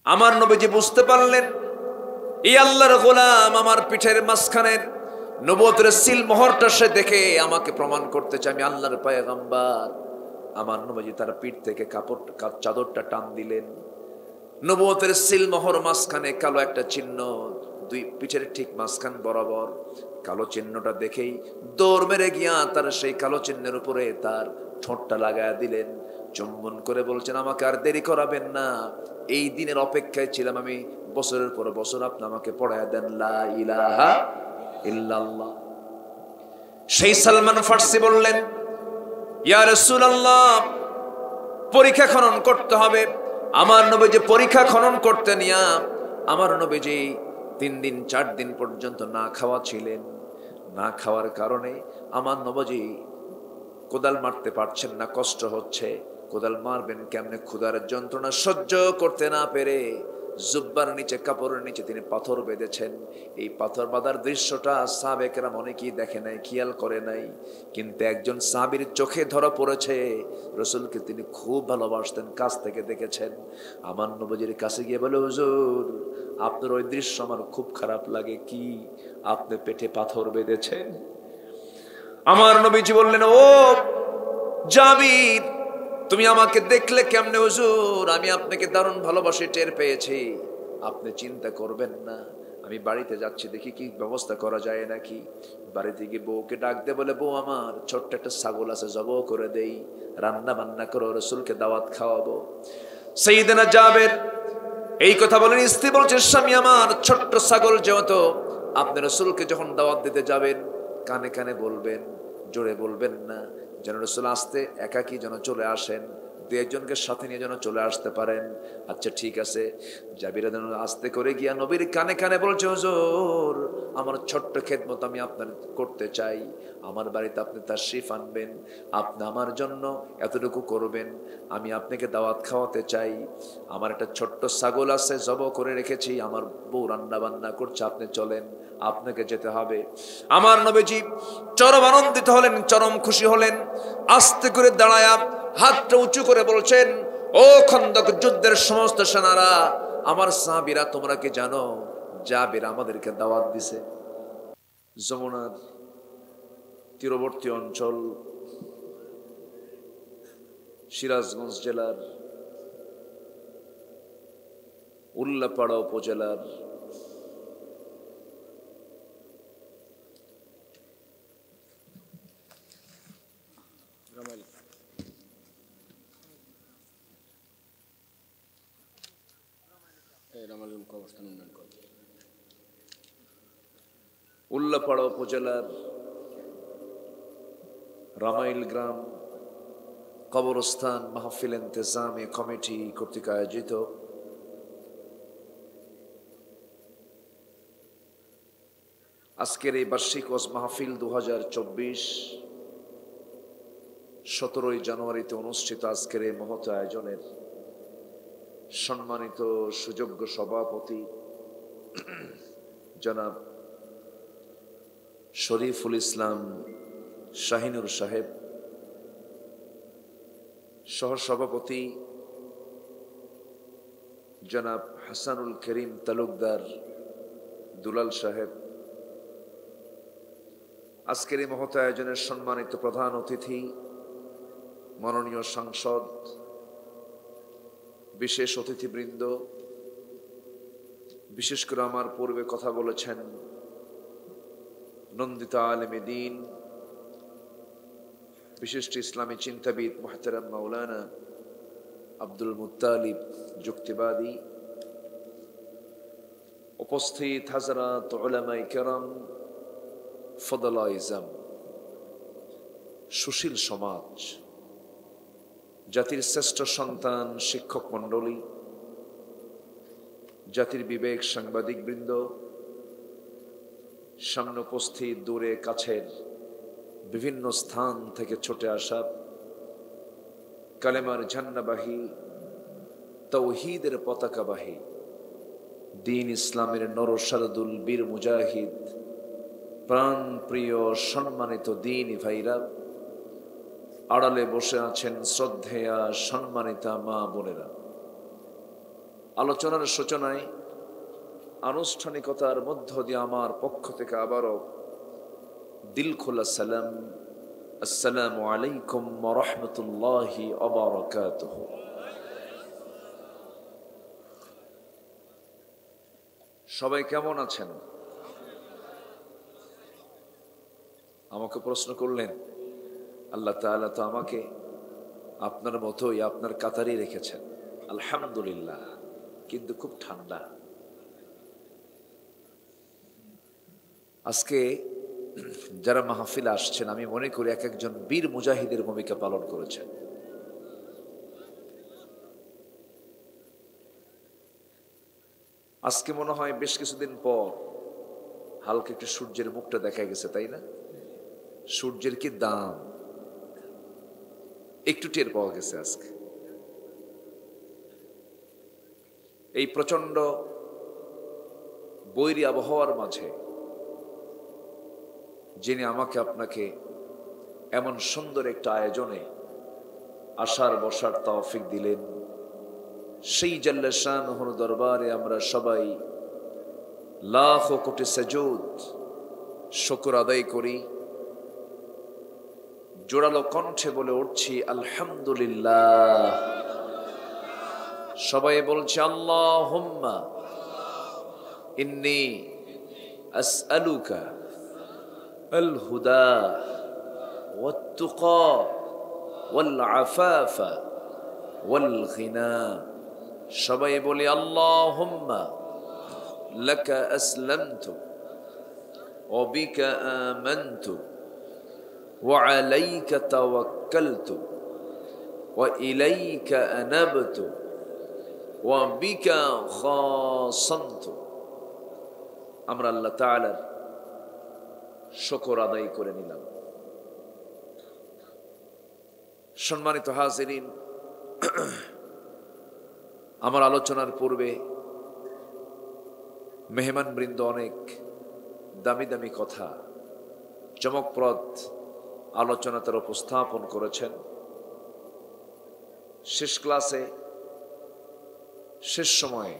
আমার নবীজি বুঝতে পারলেন এই আল্লাহর গোলাম আমার পিঠের মাঝখানের নবুয়তের সিল মোহরটা সে দেখে আমাকে প্রমাণ করতে চায় আমি আল্লাহর পয়গম্বর। আমার নবীজি তার পিঠ থেকে চাদরটা টান দিলেন, নবুয়তের সিল মোহর মাঝখানে কালো একটা চিহ্ন, দুই পিঠের ঠিক মাঝখান বরাবর কালো চিহ্নটা দেখেই দৌড় মেরে গিয়া তার সেই কালো চিহ্নের উপরে তার ঠোঁটটা লাগায়া দিলেন, চুম্বন করে বলছেন আমাকে আর দেরি করাবেন না, এই দিনের অপেক্ষায় ছিলাম আমি, বছরের পর বছর আপনি আমাকে পড়ায়া দেন লা ইলাহা ইল্লাল্লাহ। সেই সালমান ফার্সি বললেন ইয়া রাসূলুল্লাহ পরীক্ষা খনন করতে হবে। আমার নবীজি পরীক্ষা খনন করতে নিয়া আমার নবীজি 3 দিন 4 দিন পর্যন্ত না খাওয়া ছিলেন। না খাওয়ার কারণে আমার নবীজি কোদাল মারতে পারছেন না, কষ্ট হচ্ছে, কোদাল মারবেন কেমনে, ক্ষুধার যন্ত্রণা সহ্য করতে না পেরে জুব্বার নিচে কাপড়ের নিচে তিনি পাথর বেঁধেছেন। এই পাথর বাঁধার দৃশ্যটা সাহাবেকেরা অনেকেই দেখে নাই, খেয়াল করে নাই, কিন্তু একজন সাহাবীর চোখে ধরা পড়েছে, রসুলকে তিনি খুব ভালোবাসতেন, কাছ থেকে দেখেছেন। আমার নবীজির কাছে গিয়ে বলে হুজুর আপনার ওই দৃশ্য আমার খুব খারাপ লাগে, কি আপনি পেটে পাথর বেঁধেছেন? আমার নবীজি বললেন ও জাবির তুমি আমাকে দেখলে কেমনে হুজুর? আমি আপনাকে দারুণ ভালোবাসি, টের পেয়েছি, আপনি চিন্তা করবেন না, আমি বাড়িতে যাচ্ছি, দেখি কি ব্যবস্থা করা যায় নাকি। বাড়িতে গিয়ে বউকে ডাক দে, বলে বউ আমার ছোট্ট একটা ছাগল আছে, জবাই করে দেই, রান্না বান্না করো, রসুলকে দাওয়াত খাওয়াবো। সাইয়েদনা জাবের এই কথা বলেন, স্ত্রী বলছে স্বামী আমার ছোট্ট ছাগল যেহেতু, আপনি রসুলকে যখন দাওয়াত দিতে যাবেন কানে কানে বলবেন, জোরে বলবেন না, যেন রসুল আসতে একাকী যেন চলে আসেন, দু একজনকে সাথে নিয়ে যেন চলে আসতে পারেন। আচ্ছা ঠিক আছে। জাবির আস্তে করে গিয়া নবীর কানে কানে বলছে হুজুর আমার ছোট্ট খেদমত আমি আপনার করতে চাই, আমার বাড়িতে আপনি তাশরিফ আনবেন, আপনি আমার জন্য এতটুকু করবেন, আমি আপনাকে দাওয়াত খাওয়াতে চাই, আমার একটা ছোট্ট ছাগল আছে জবাই করে রেখেছি, আমার বউ রান্না বান্না করছে, আপনি চলেন, আপনাকে যেতে হবে। আমার নবীজি চরম আনন্দিত হলেন, চরম খুশি হলেন, আস্তে করে দাঁড়ায়া হাতটা উঁচু করে বলছেন ও খন্দক যুদ্ধের সমস্ত সেনারা, আমার সাহাবীরা তোমরা কি জানো জাবির আমাদেরকে দাওয়াত দিছে। যমুনার তীরবর্তী অঞ্চল সিরাজগঞ্জ জেলার উল্লাপাড়া উপজেলার উল্লাপাড়া উপজেলার রামাইল গ্রাম কবরস্থান মাহফিল ইন্তেজামি কমিটি কর্তৃক আয়োজিত আজকের এই বার্ষিক ওয়াজ মাহফিল 2024 17ই জানুয়ারিতে অনুষ্ঠিত আজকের এই মহৎ আয়োজনের সম্মানিত সুযোগ্য সভাপতি জনাব শরীফুল ইসলাম শাহিনুর সাহেব, সহসভাপতি জনাব হাসানুল করিম তালুকদার দুলাল সাহেব, আজকের এই মহৎ আয়োজনের সম্মানিত প্রধান অতিথি মাননীয় সাংসদ, বিশেষ অতিথিবৃন্দ, বিশেষ করে আমার পূর্বে কথা বলেছেন নন্দিত আলেমে দ্বীন, বিশিষ্ট ইসলামী চিন্তাবিদ মুহতারাম মাওলানা আব্দুল মুত্তালিব যুক্তিবাদী, উপস্থিত হাজরাত উলামায়ে কেরাম, ফদলায়ে ইজম, সুশীল সমাজ, জাতির শ্রেষ্ঠ সন্তান শিক্ষক মণ্ডলী, জাতির বিবেক সাংবাদিক বৃন্দ, সামনে উপস্থিত দূরে কাছের বিভিন্ন স্থান থেকে ছুটে আসা কালেমার ঝান্ডাবাহী, তাওহীদের পতাকাবাহী, দ্বীন ইসলামের নরসারদুল বীর মুজাহিদ, প্রাণ প্রিয় সম্মানিত দ্বীনি ভাইরা, আড়ালে বসে আছেন শ্রদ্ধেয়া সম্মানিতা মা বোনেরা, আলোচনার সূচনায় আনুষ্ঠানিকতার মধ্য দিয়ে আমার পক্ষ থেকে আবারও দিল খোলা সালাম, আসসালামু আলাইকুম ওয়া রাহমাতুল্লাহি ওয়া বারাকাতুহু। সবাই কেমন আছেন? আমাকে প্রশ্ন করলেন, আল্লাহ তাআলা তো আমাকে আপনার মতোই আপনার কাতারেই রেখেছেন, আলহামদুলিল্লাহ, কিন্তু খুব ঠান্ডা। আজকে যারা মাহফিলে আসছেন আমি মনে করি এক একজন বীর মুজাহিদের ভূমিকা পালন করেছেন। আজকে মনে হয় বেশ কিছুদিন পর হালকা একটু সূর্যের মুখটা দেখা গেছে, তাই না? সূর্যের কি দাম একটু টের পাওয়া গেছে আজকে। এই প্রচন্ড বৈরী আবহাওয়ার মাঝে যিনি আমাকে আপনাকে এমন সুন্দর একটা আয়োজনে আসার বসার তৌফিক দিলেন, সেই জাল্লে শানুহুর দরবারে আমরা সবাই লাখ কোটি সাজুদ শুকর আদায় করি, জোরালো কণ্ঠে বলে উঠছি আলহামদুলিল্লাহ। সবাই বলছে আল্লাহুম্মা ইন্নী আসআলুকা আল হুদা ওয়াত তুকা ওয়াল আফাফা ওয়াল গিনা। সবাই বলি আল্লাহুম্মা লাকা আসলামতু ওয়া বিকা আমানতু ওয়া আলাইকা তাওয়াক্কালতু ওয়া ইলাইকা আনাবতু ওয়া বিকা খাসামতু। আমরা আল্লাহ তাআলার শুকর আদায় করে নিলাম। সম্মানিত হাজিরিন, আমার আলোচনার পূর্বে মেহমানবৃন্দ অনেক দামি দামি কথা, চমকপ্রদ আলোচনা তারা উপস্থাপন করেছেন। শেষ ক্লাসে শেষ সময়ে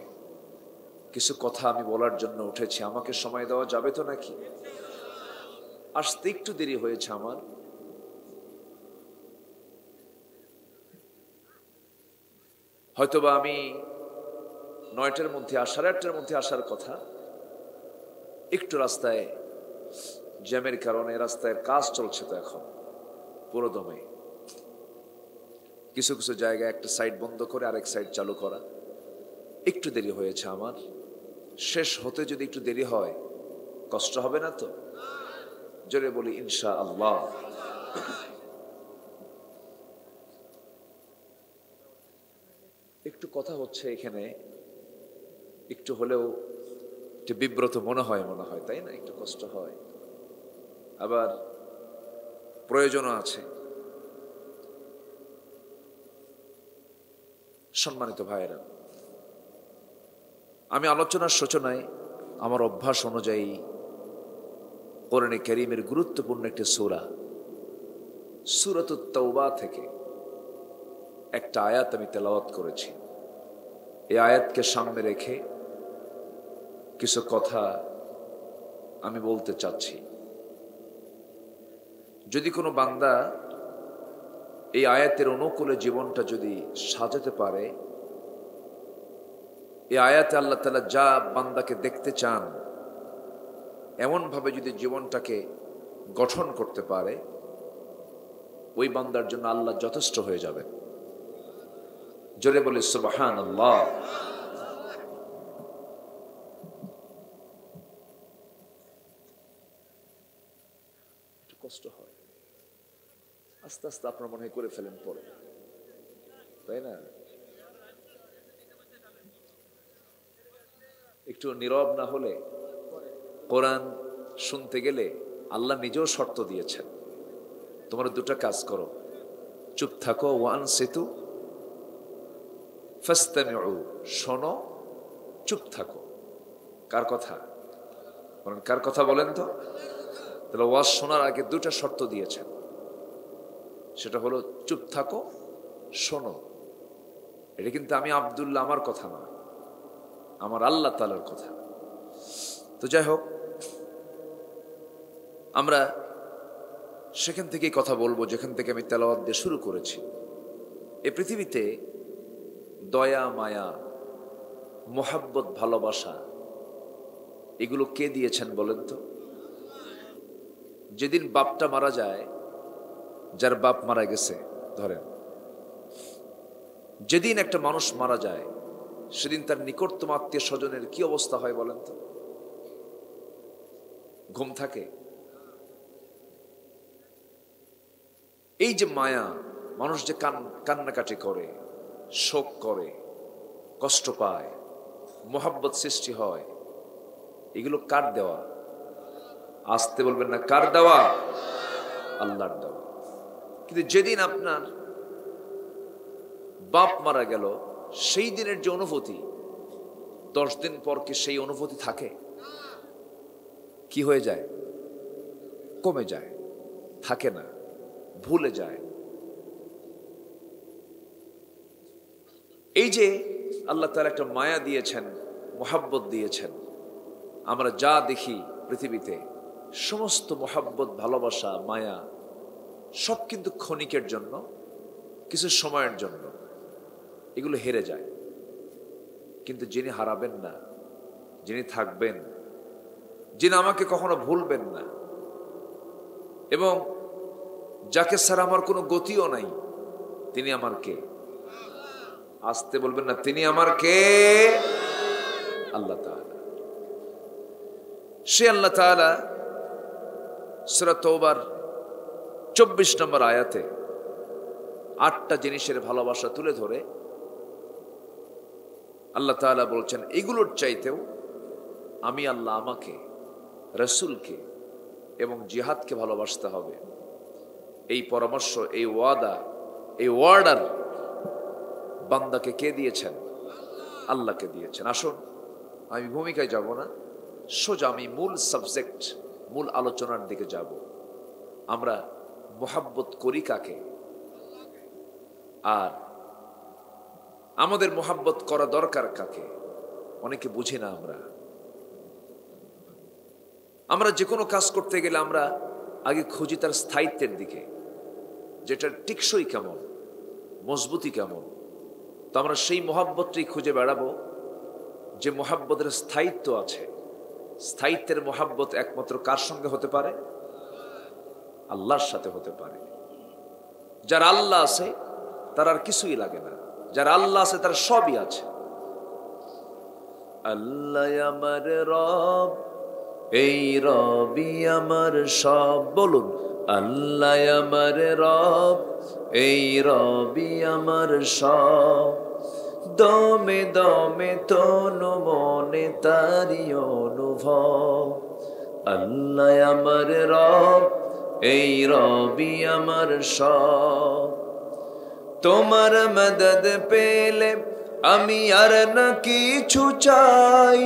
কিছু কথা আমি বলার জন্য উঠেছি। আমাকে সময় দেওয়া যাবে তো নাকি? আসতে একটু দেরি হয়েছে আমার। হয়তোবা আমি 9টার মধ্যে 8:30টার মধ্যে আসার কথা, একটু রাস্তায় জ্যামের কারণে, রাস্তায় কাজ চলছে তো এখন পুরো দমে, কিছু কিছু জায়গায় একটা সাইড বন্ধ করে আরেক সাইড চালু করা, একটু দেরি হয়েছে আমার। শেষ হতে যদি একটু দেরি হয় কষ্ট হবে না তো? জোরে বলি ইনশাআল্লাহ। একটু কথা হচ্ছে এখানে, একটু হলেও একটু বিব্রত মনে হয়, তাই না? একটু কষ্ট হয়, আবার প্রয়োজনও আছে। সম্মানিত ভাইয়েরা, আমি আলোচনার সূচনায় আমার অভ্যাস অনুযায়ী কোরআনে কারীমের গুরুত্বপূর্ণ একটি সূরা, সূরাতুত তাওবা থেকে একটা আয়াত আমি তেলাওয়াত করেছি। এই আয়াতকে সামনে রেখে কিছু কথা আমি বলতে চাচ্ছি। যদি কোনো বান্দা এই আয়াতের অনুকূলে জীবনটা যদি সাজাতে পারে, এই আয়াতে আল্লাহ তাআলা যা বান্দাকে দেখতে চান এমনভাবে যদি জীবনটাকে গঠন করতে পারে, ওই বান্দার জন্য আল্লাহ যথেষ্ট হয়ে যাবে। জোরে বলি সুবহানাল্লাহ। একটু কষ্ট হয়, আস্তে আস্তে আপনার মনে হয় করে ফেলেন পরে, তাই না? একটু নীরব না হলে কোরআন শুনতে গেলে আল্লাহ নিজেও শর্ত দিয়েছেন, তোমরা দুটো কাজ করো, চুপ থাকো, ওয়ানসিতু ফাসতামিউ, শোনো, চুপ থাকো। কার কথা বলেন? কার কথা বলেন তো? তাহলে ওয়াজ শোনার আগে দুটো শর্ত দিয়েছেন, সেটা হলো চুপ থাকো, শোনো। এটা কিন্তু আমি আব্দুল্লাহ আমার কথা নয়, আমার আল্লাহ তাআলার কথা। তো যাই হোক, আমরা সেখান থেকেই কথা বলবো যেখান থেকে আমি তেলাওয়াত দিয়ে শুরু করেছি। এই পৃথিবীতে দয়া, মায়া, মোহাব্বত, ভালোবাসা এগুলো কে দিয়েছেন বলেন তো? যেদিন বাপটা মারা যায়, যার বাপ মারা গেছে ধরেন, যেদিন একটা মানুষ মারা যায় সেদিন তার নিকটতম আত্মীয় স্বজনের কি অবস্থা হয় বলেন তো? ঘুম থাকে? এই যে মায়া, মানুষ যে কান্নাকাটি করে, শোক করে, কষ্ট পায়, মোহাব্বত সৃষ্টি হয়, এগুলো কার দেওয়া? আসতে বলবেন না, কার দেওয়া? আল্লাহর দেওয়া। কিন্তু যেদিন আপনার বাপ মারা গেল, সেই দিনের যে অনুভূতি, 10 দিন পর কি সেই অনুভূতি থাকে? কি হয়ে যায়? কমে যায়, থাকে না, ভুলে যায়। এই যে আল্লাহ তাআলা একটা মায়া দিয়েছেন, মোহাব্বত দিয়েছেন, আমরা যা দেখি পৃথিবীতে সমস্ত মোহাব্বত, ভালোবাসা, মায়া সব কিন্তু ক্ষণিকের জন্য, কিছু সময়ের জন্য, এগুলো হেরে যায়। কিন্তু যিনি হারাবেন না, যিনি থাকবেন, যিনি আমাকে কখনো ভুলবেন না, এবং যাকে ছাড়া আমার কোনো গতিও নাই, তিনি আমার কে? আসতে বলবেন না, তিনি আমার কে? আল্লাহ তাআলা। সে আল্লাহ তাআলা সূরা তওবার 24 নম্বর আয়াতে 8টা জিনিসের ভালোবাসা তুলে ধরে আল্লাহ তাআলা বলছেন, এগুলোর চাইতেও আমি আল্লাহ আমাকে, রাসূলকে এবং জিহাদকে ভালোবাসতে হবে। এই পরামর্শ, এই ওয়াদা, এই ওয়ার্ডার বান্দাকে কে দিয়েছেন? আল্লাহকে দিয়েছেন। আসুন, আমি ভূমিকায় যাব না, সোজা আমি মূল সাবজেক্ট, মূল আলোচনার দিকে যাব। আমরা মোহাব্বত করি কাকে, আর আমাদের মোহাব্বত করা দরকার কাকে? অনেকে বুঝি না। আমরা যে কোনো কাজ করতে গেলে আমরা আগে খুঁজি তার স্থায়িত্বের দিকে, যেটা টিকসই কেমন, মজবুতি কেমন। তো আমরা সেই মোহাব্বতটাই খুঁজে বেড়াবো যে মোহাব্বতের স্থায়িত্ব আছে। স্থায়িত্বের মোহাব্বত একমাত্র কার সঙ্গে হতে পারে? আল্লাহর সাথে হতে পারে। যার আল্লাহ আছে তার আর কিছুই লাগে না, যার আল্লাহ আছে তার সবই আছে। আল্লাহ আমার রব, এই রবি আমার সব। বলুন, আল্লাহ আমার রব, এই রবি আমার সব। দমে দমে তনু মনে তারি অনুভব। আল্লাহ আমার রব, এই রবি আমার সব। তোমার মদদ পেলে আমি আর না কিছু চাই,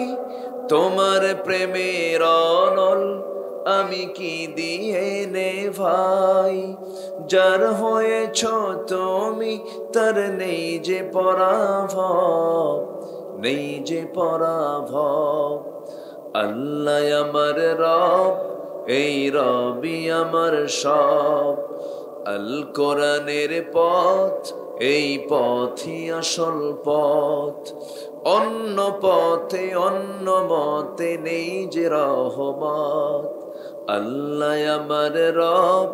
তোমার প্রেমের অনল আমি কি দিয়ে নে ভাই। যার হয়েছ তুমি তার নেই যে পরাভব, নেই যে পরাভব। আল্লাহ আমার রব, এই রবি আমার সব। আল কোরআনের পথ, এই পথই আসল পথ। অন্য পথে অন্য মতে নেই যে রহমত। আল্লাহ আমার রব,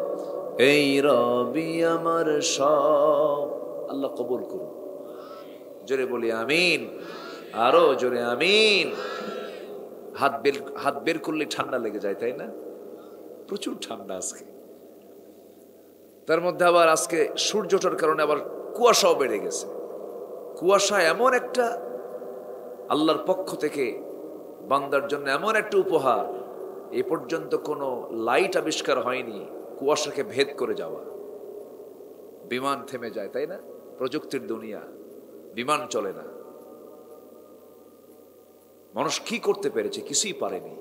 এই রবি আমার সব। আল্লাহ কবুল করুন। জোরে বলি আমিন, আরো জোরে আমিন। হাত বের করলে ঠান্ডা লেগে যায়, তাই না? প্রচুর ঠান্ডা আজকে। তার মধ্যে আবার আজকে সূর্যটার কারণে আবার কুয়াশাও বেড়ে গেছে। কুয়াশা এমন একটা আল্লাহর পক্ষ থেকে বান্দার জন্য এমন একটা উপহার, এ পর্যন্ত কোনো লাইট আবিষ্কার হয়নি কুয়াশাকে ভেদ করে যাওয়া। বিমান থেমে যায়, তাই না? প্রযুক্তির দুনিয়া, বিমান চলে না। মানুষ কি করতে পেরেছে? কিছুই পারেনি।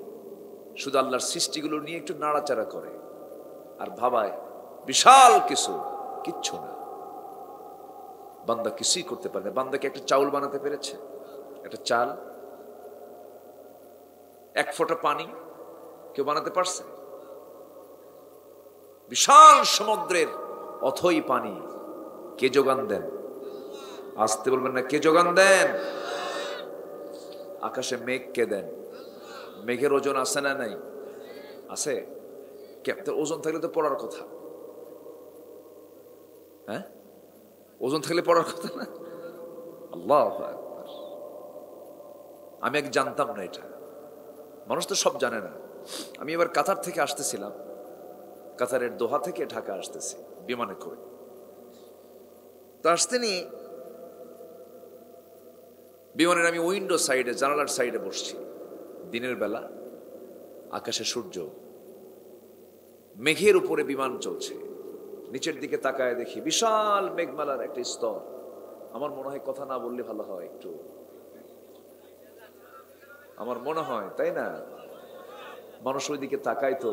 শুধু আল্লাহর সৃষ্টিগুলো নিয়ে একটু নাড়াচাড়া করে আর ভাবায় বিশাল কিছু, কিচ্ছু না। বান্দা কিছুই করতে পারে না। বান্দাকে একটা চাউল বানাতে পেরেছে? একটা চাল এক ফোঁটা পানি কেউ বানাতে পারছে? বিশাল সমুদ্রের অথই পানি কে যোগান দেন? আসতে বলবেন না, কে যোগান দেন? আকাশে মেঘ কে দেন? মেঘের ওজন আছে না নাই? আছে। ওজন থাকলে তো পড়ার কথা। হ্যাঁ, ওজন থাকলে পড়ার কথা না? আল্লাহু আকবার। আমি এক জানতাম না এটা, মানুষ তো সব জানে না। আমি এবার কাতার থেকে আসতেছিলাম, কাতারের দোহা থেকে ঢাকা আসতেছি বিমানে করে। তো আসতে নিয়ে বিমানের আমি উইন্ডো সাইডে, জানালার সাইডে বসছি। দিনের বেলা, আকাশে সূর্য, মেঘের উপরে বিমান চলছে। নিচের দিকে তাকায় দেখি বিশাল মেঘমালার একটা স্তর। আমার মনে হয় কথা না বললে ভালো হয় একটু, আমার মনে হয়, তাই না? মানুষ ওই দিকে তাকায় তো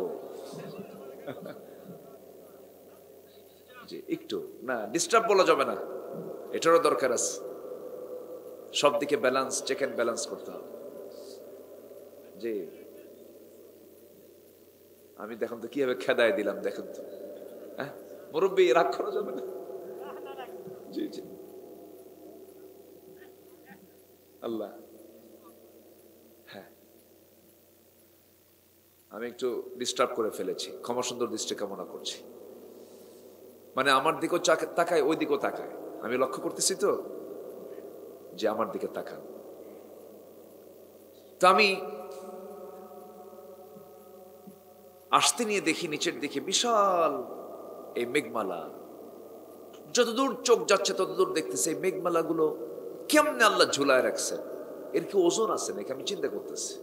যে একটু না ডিস্টার্ব বলা যাবে না, এটারও দরকার আছে। সব দিকে ব্যালেন্স, চেক এন্ড ব্যালেন্স করতে হবে। যে আমি দেখুন তো কিভাবে খেদায় দিলাম, দেখুন তো। হ্যাঁ মুরব্বী, রাগ করা যাবে না। জি জি, আল্লাহ। হ্যাঁ, আমি একটু ডিস্টার্ব করে ফেলেছি, ক্ষমা সুন্দর দৃষ্টি কামনা করছি। মানে আমার দিকেও তাকায়, ওই দিকেও তাকায়, আমি লক্ষ্য করতেছি তো যে আমার দিকে তাকান। তো আমি আসতে নিয়ে দেখি নিচের দিকে বিশাল এই মেঘমালা, যতদূর চোখ যাচ্ছে ততদূর দেখতেছে এই মেঘমালা গুলো কেমনে আল্লাহ ঝুলায় রাখছেন, এর কি ওজন আছে নাকি আমি চিন্তা করতেছি।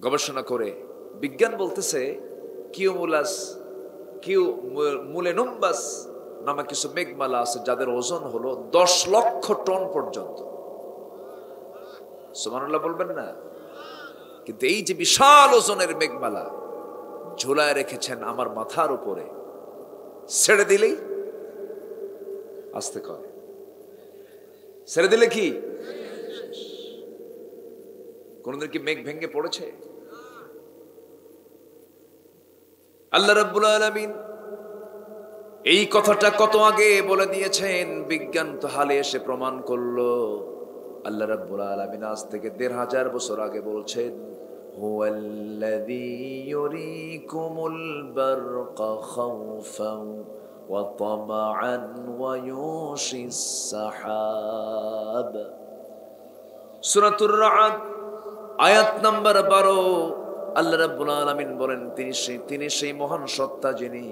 গবেষণা করে বিজ্ঞান বলতেছে কিউমুলেনুম্বাস নামে কিছু মেঘমালা আছে যাদের ওজন হলো 10 লক্ষ টন পর্যন্ত। সুবহানাল্লাহ বলবেন না? কিন্তু এই যে বিশাল ওজনের মেঘমালা ঝুলায় রেখেছেন আমার মাথার উপরে, ছেড়ে দিলেই আস্তে কয়, ছেড়ে দিলে কি কোনদিন কি মেঘ ভেঙে পড়েছে? আল্লাহ রাব্বুল আলামিন এই কথাটা কত আগে বলে দিয়েছেন, বিজ্ঞান তো হালে এসে প্রমাণ করলো। আল্লাহ রাব্বুল আলামিন আজ থেকে 1500 বছর আগে বলছেন, হুয়াল্লাযী ইউরীকুমুল বারকা খাওফান ওয়া তামআন ওয়া ইউশিস সাহাব। সূরাতুর রা'দ আয়াত নাম্বার 12। আল্লাহ রাব্বুল আলামিন বলেন, তিনি সেই মহান সত্তা যিনি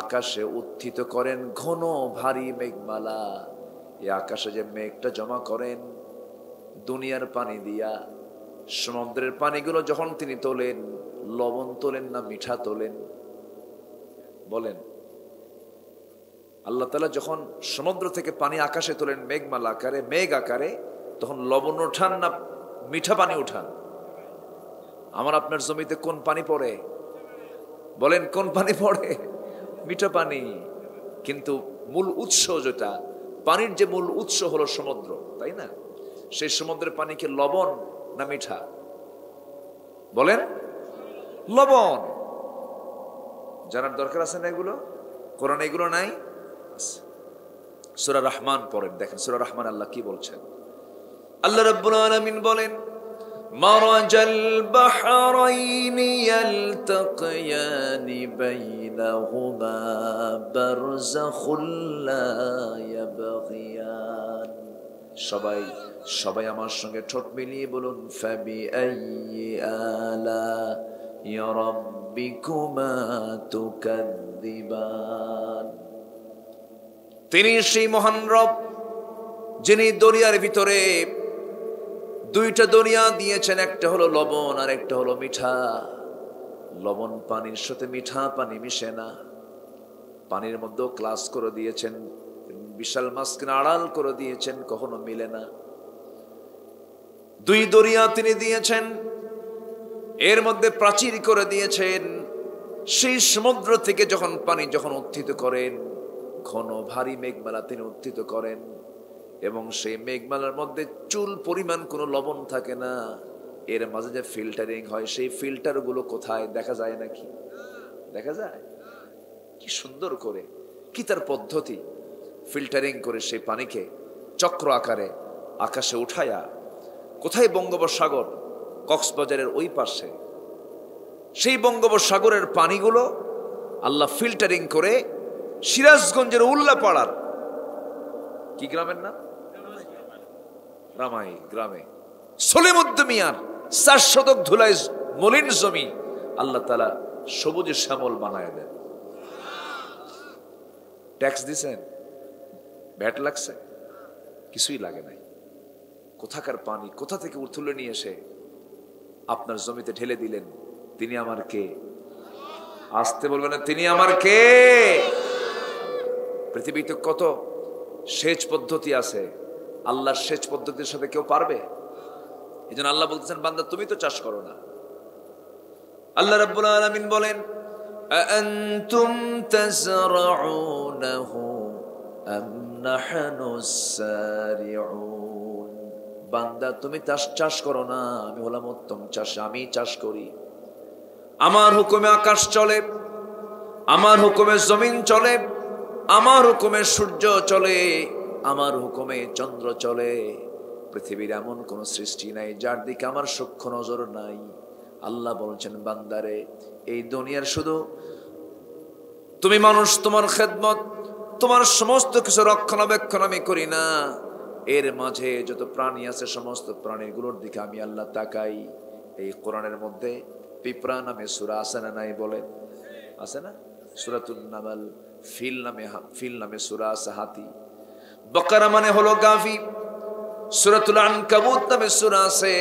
আকাশে উত্থিত করেন ঘন ভারী মেঘমালা। এই আকাশে যে মেঘটা জমা করেন দুনিয়ার পানি দিয়া, সমুদ্রের পানিগুলো যখন তিনি তোলেন, লবণ তোলেন না মিঠা তোলেন? বলেন। আল্লাহ তাআলা যখন সমুদ্র থেকে পানি আকাশে তোলেন মেঘমালা আকারে, মেঘ আকারে, তখন লবণ উঠান না মিঠা পানি উঠান? আমার আপনার জমিতে কোন পানি পড়ে? বলেন, কোন পানি পড়ে? মিঠা পানি। কিন্তু মূল উৎস যেটা, পানির যে মূল উৎস হলো সমুদ্র, তাই না? সেই সমুদ্রের পানি কি লবণ না মিঠা? বলেন। লবণ। জানার দরকার আছে না এগুলো? কোরআনে এগুলো নাই? সূরা রহমান পড়েন, দেখেন সূরা রহমান আল্লাহ কি বলছেন। আল্লাহ রাব্বুল আলামিন বলেন, মারাজাল বাহরাইনি ইয়ালতাকিয়ানি বাইনাহুমা বারযাখুল লা ইয়াবগিয়ান। সবাই আমার সঙ্গে ঠোঁট মিলিয়ে বলুন, ফাবিআইয়ি আলা'i রাব্বিকুমা তুকাযযিবান। তিনি সেই মহান রব যিনি দরিয়ার ভিতরে দুইটা দরিয়া দিয়েছেন, একটা হলো লবণ আর একটা হলো মিঠা। লবণ পানির সাথে মিঠা পানি মিশে না। পানির মধ্যেও ক্লাস করে দিয়েছেন, বিশাল মাছকে আড়াল করে দিয়েছেন, কখনো মিলে না। দুই দরিয়া তিনি দিয়েছেন, এর মধ্যে প্রাচীর করে দিয়েছেন। সেই সমুদ্র থেকে যখন পানি উত্থিত করেন, ঘন ভারী মেঘমালা তিনি উত্থিত করেন, এবং সেই মেঘমালার মধ্যে চুল পরিমাণ কোনো লবণ থাকে না। এর মাঝে যে ফিল্টারিং হয়, সেই ফিল্টারগুলো কোথায় দেখা যায় নাকি? দেখা যায়। কি সুন্দর করে, কি তার পদ্ধতি! ফিল্টারিং করে সেই পানিকে চক্র আকারে আকাশে উঠায়া, কোথায়? বঙ্গোপসাগর, কক্সবাজারের ওই পাশে। সেই বঙ্গোপসাগরের পানিগুলো আল্লাহ ফিল্টারিং করে সিরাজগঞ্জের উল্লাপাড়ার, কি গ্রামের নাম? রামাই গ্রামে সলিমুদ্দিমিয়ার 4 শতক ধুলাই মলিন জমি আল্লাহ তাআলা সবুজে শ্যামল বানায় দেন। ট্যাক্স দিছেন? ভ্যাট লাগছে? কিছুই লাগে নাই। কোথাকার পানি কোথা থেকে তুলে নিয়ে এসে আপনার জমিতে ঢেলে দিলেন? তিনি আমার কে? আসতে বলবেন না, তিনি আমার কে? পৃথিবীতে কত সেচ পদ্ধতি আছে, আল্লাহর সেচ পদ্ধতির সাথে কেউ পারবে? এই জন্য আল্লাহ বলতেছেন, বান্দা তুমি তো চাষ করো না। আল্লাহ রাব্বুল আলামিন বলেন, আনতুম তাজরাউনাহু আম নাহনুস সারিউন। বান্দা তুমি চাষ করো না, আমি হলাম উত্তম চাষী, আমি চাষ করি। আমার হুকুমে আকাশ চলে, আমার হুকুমে জমিন চলে, আমার হুকুমে সূর্য চলে, আমার হুকুমে চন্দ্র চলে। পৃথিবীর এমন কোন সৃষ্টি নাই যার দিকে আমার সূক্ষ্ম নজর নাই। আল্লাহ বলছেন, বান্দারে, এই দুনিয়ার শুধু তুমি মানুষ, তোমার খেদমত, তোমার সমস্ত কিছু রক্ষণাবেক্ষণ আমি করি না। এর মাঝে যত প্রাণী আছে, সমস্ত প্রাণীগুলোর দিকে আমি আল্লাহ তাকাই। এই কোরআনের মধ্যে পিঁপড়া নামে সূরা আছে না নাই? বলে আছে না? সূরাতুন নামল। ফিল নামে সূরা আছে, হাতি। বাকারা মানে হলো গাভী। সূরাতুল আনকাবুত নামে সূরা আছে।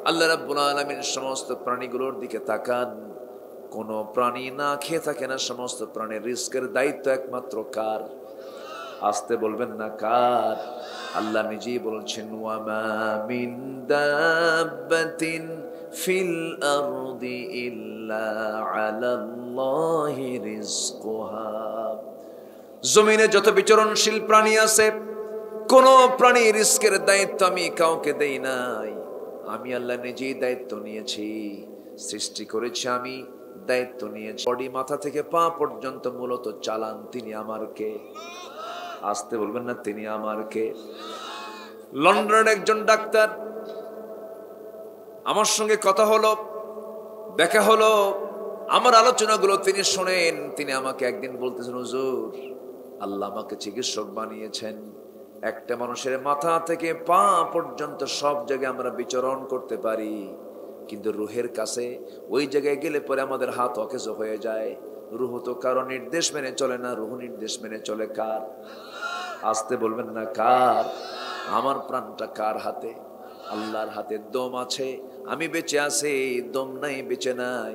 আল্লাহ রাব্বুল আলামিন সমস্ত প্রাণীগুলোর দিকে তাকান, কোন প্রাণী না খেয়ে থাকে না। সমস্ত প্রাণীর রিজকের দায়িত্ব একমাত্র কার? আসতে বলবেন না, কার? আল্লাহ নিজেই বলছেন, ওয়ামা মিন দাব্বাতিন ফিল আরদি ইল্লা আলাল্লাহি রিজকুহা। জমিনে যত বিচরণশীল প্রাণী আছে, কোন প্রাণীর রিজকের দায়িত্ব আমি কাউকে দেই নাই। আমি আল্লাহ নিজেই দায়িত্ব নিয়েছি। সৃষ্টি করেছি আমি, দায়িত্ব নিয়েছি। বডি মাথা থেকে পা পর্যন্ত মূলত চালান তিনি আমার কে? আসতে বলবেন না, তিনি আমার কে? লন্ডনের একজন ডাক্তার, আমার সঙ্গে কথা হলো, দেখা হলো, আমার আলোচনাগুলো তিনি শোনেন। তিনি আমাকে একদিন বলতেছেন, হুজুর, আল্লাহ আমাকে চিকিৎসক বানিয়েছেন। একটা মানুষের মাথা থেকে পা পর্যন্ত সব জায়গায় আমরা বিচরণ করতে পারি, কিন্তু রুহের কাছে ওই জায়গায় গেলে পরে আমাদের হাত অকেজ হয়ে যায়। রুহ তো কারো নির্দেশ মেনে চলে না, রুহ নির্দেশ মেনে চলে কার? আসতে বলবেন না, কার? আমার প্রাণটা কার হাতে? আল্লাহর হাতে। দম আছে, আমি বেঁচে আছি, দম নাই, বেঁচে নাই।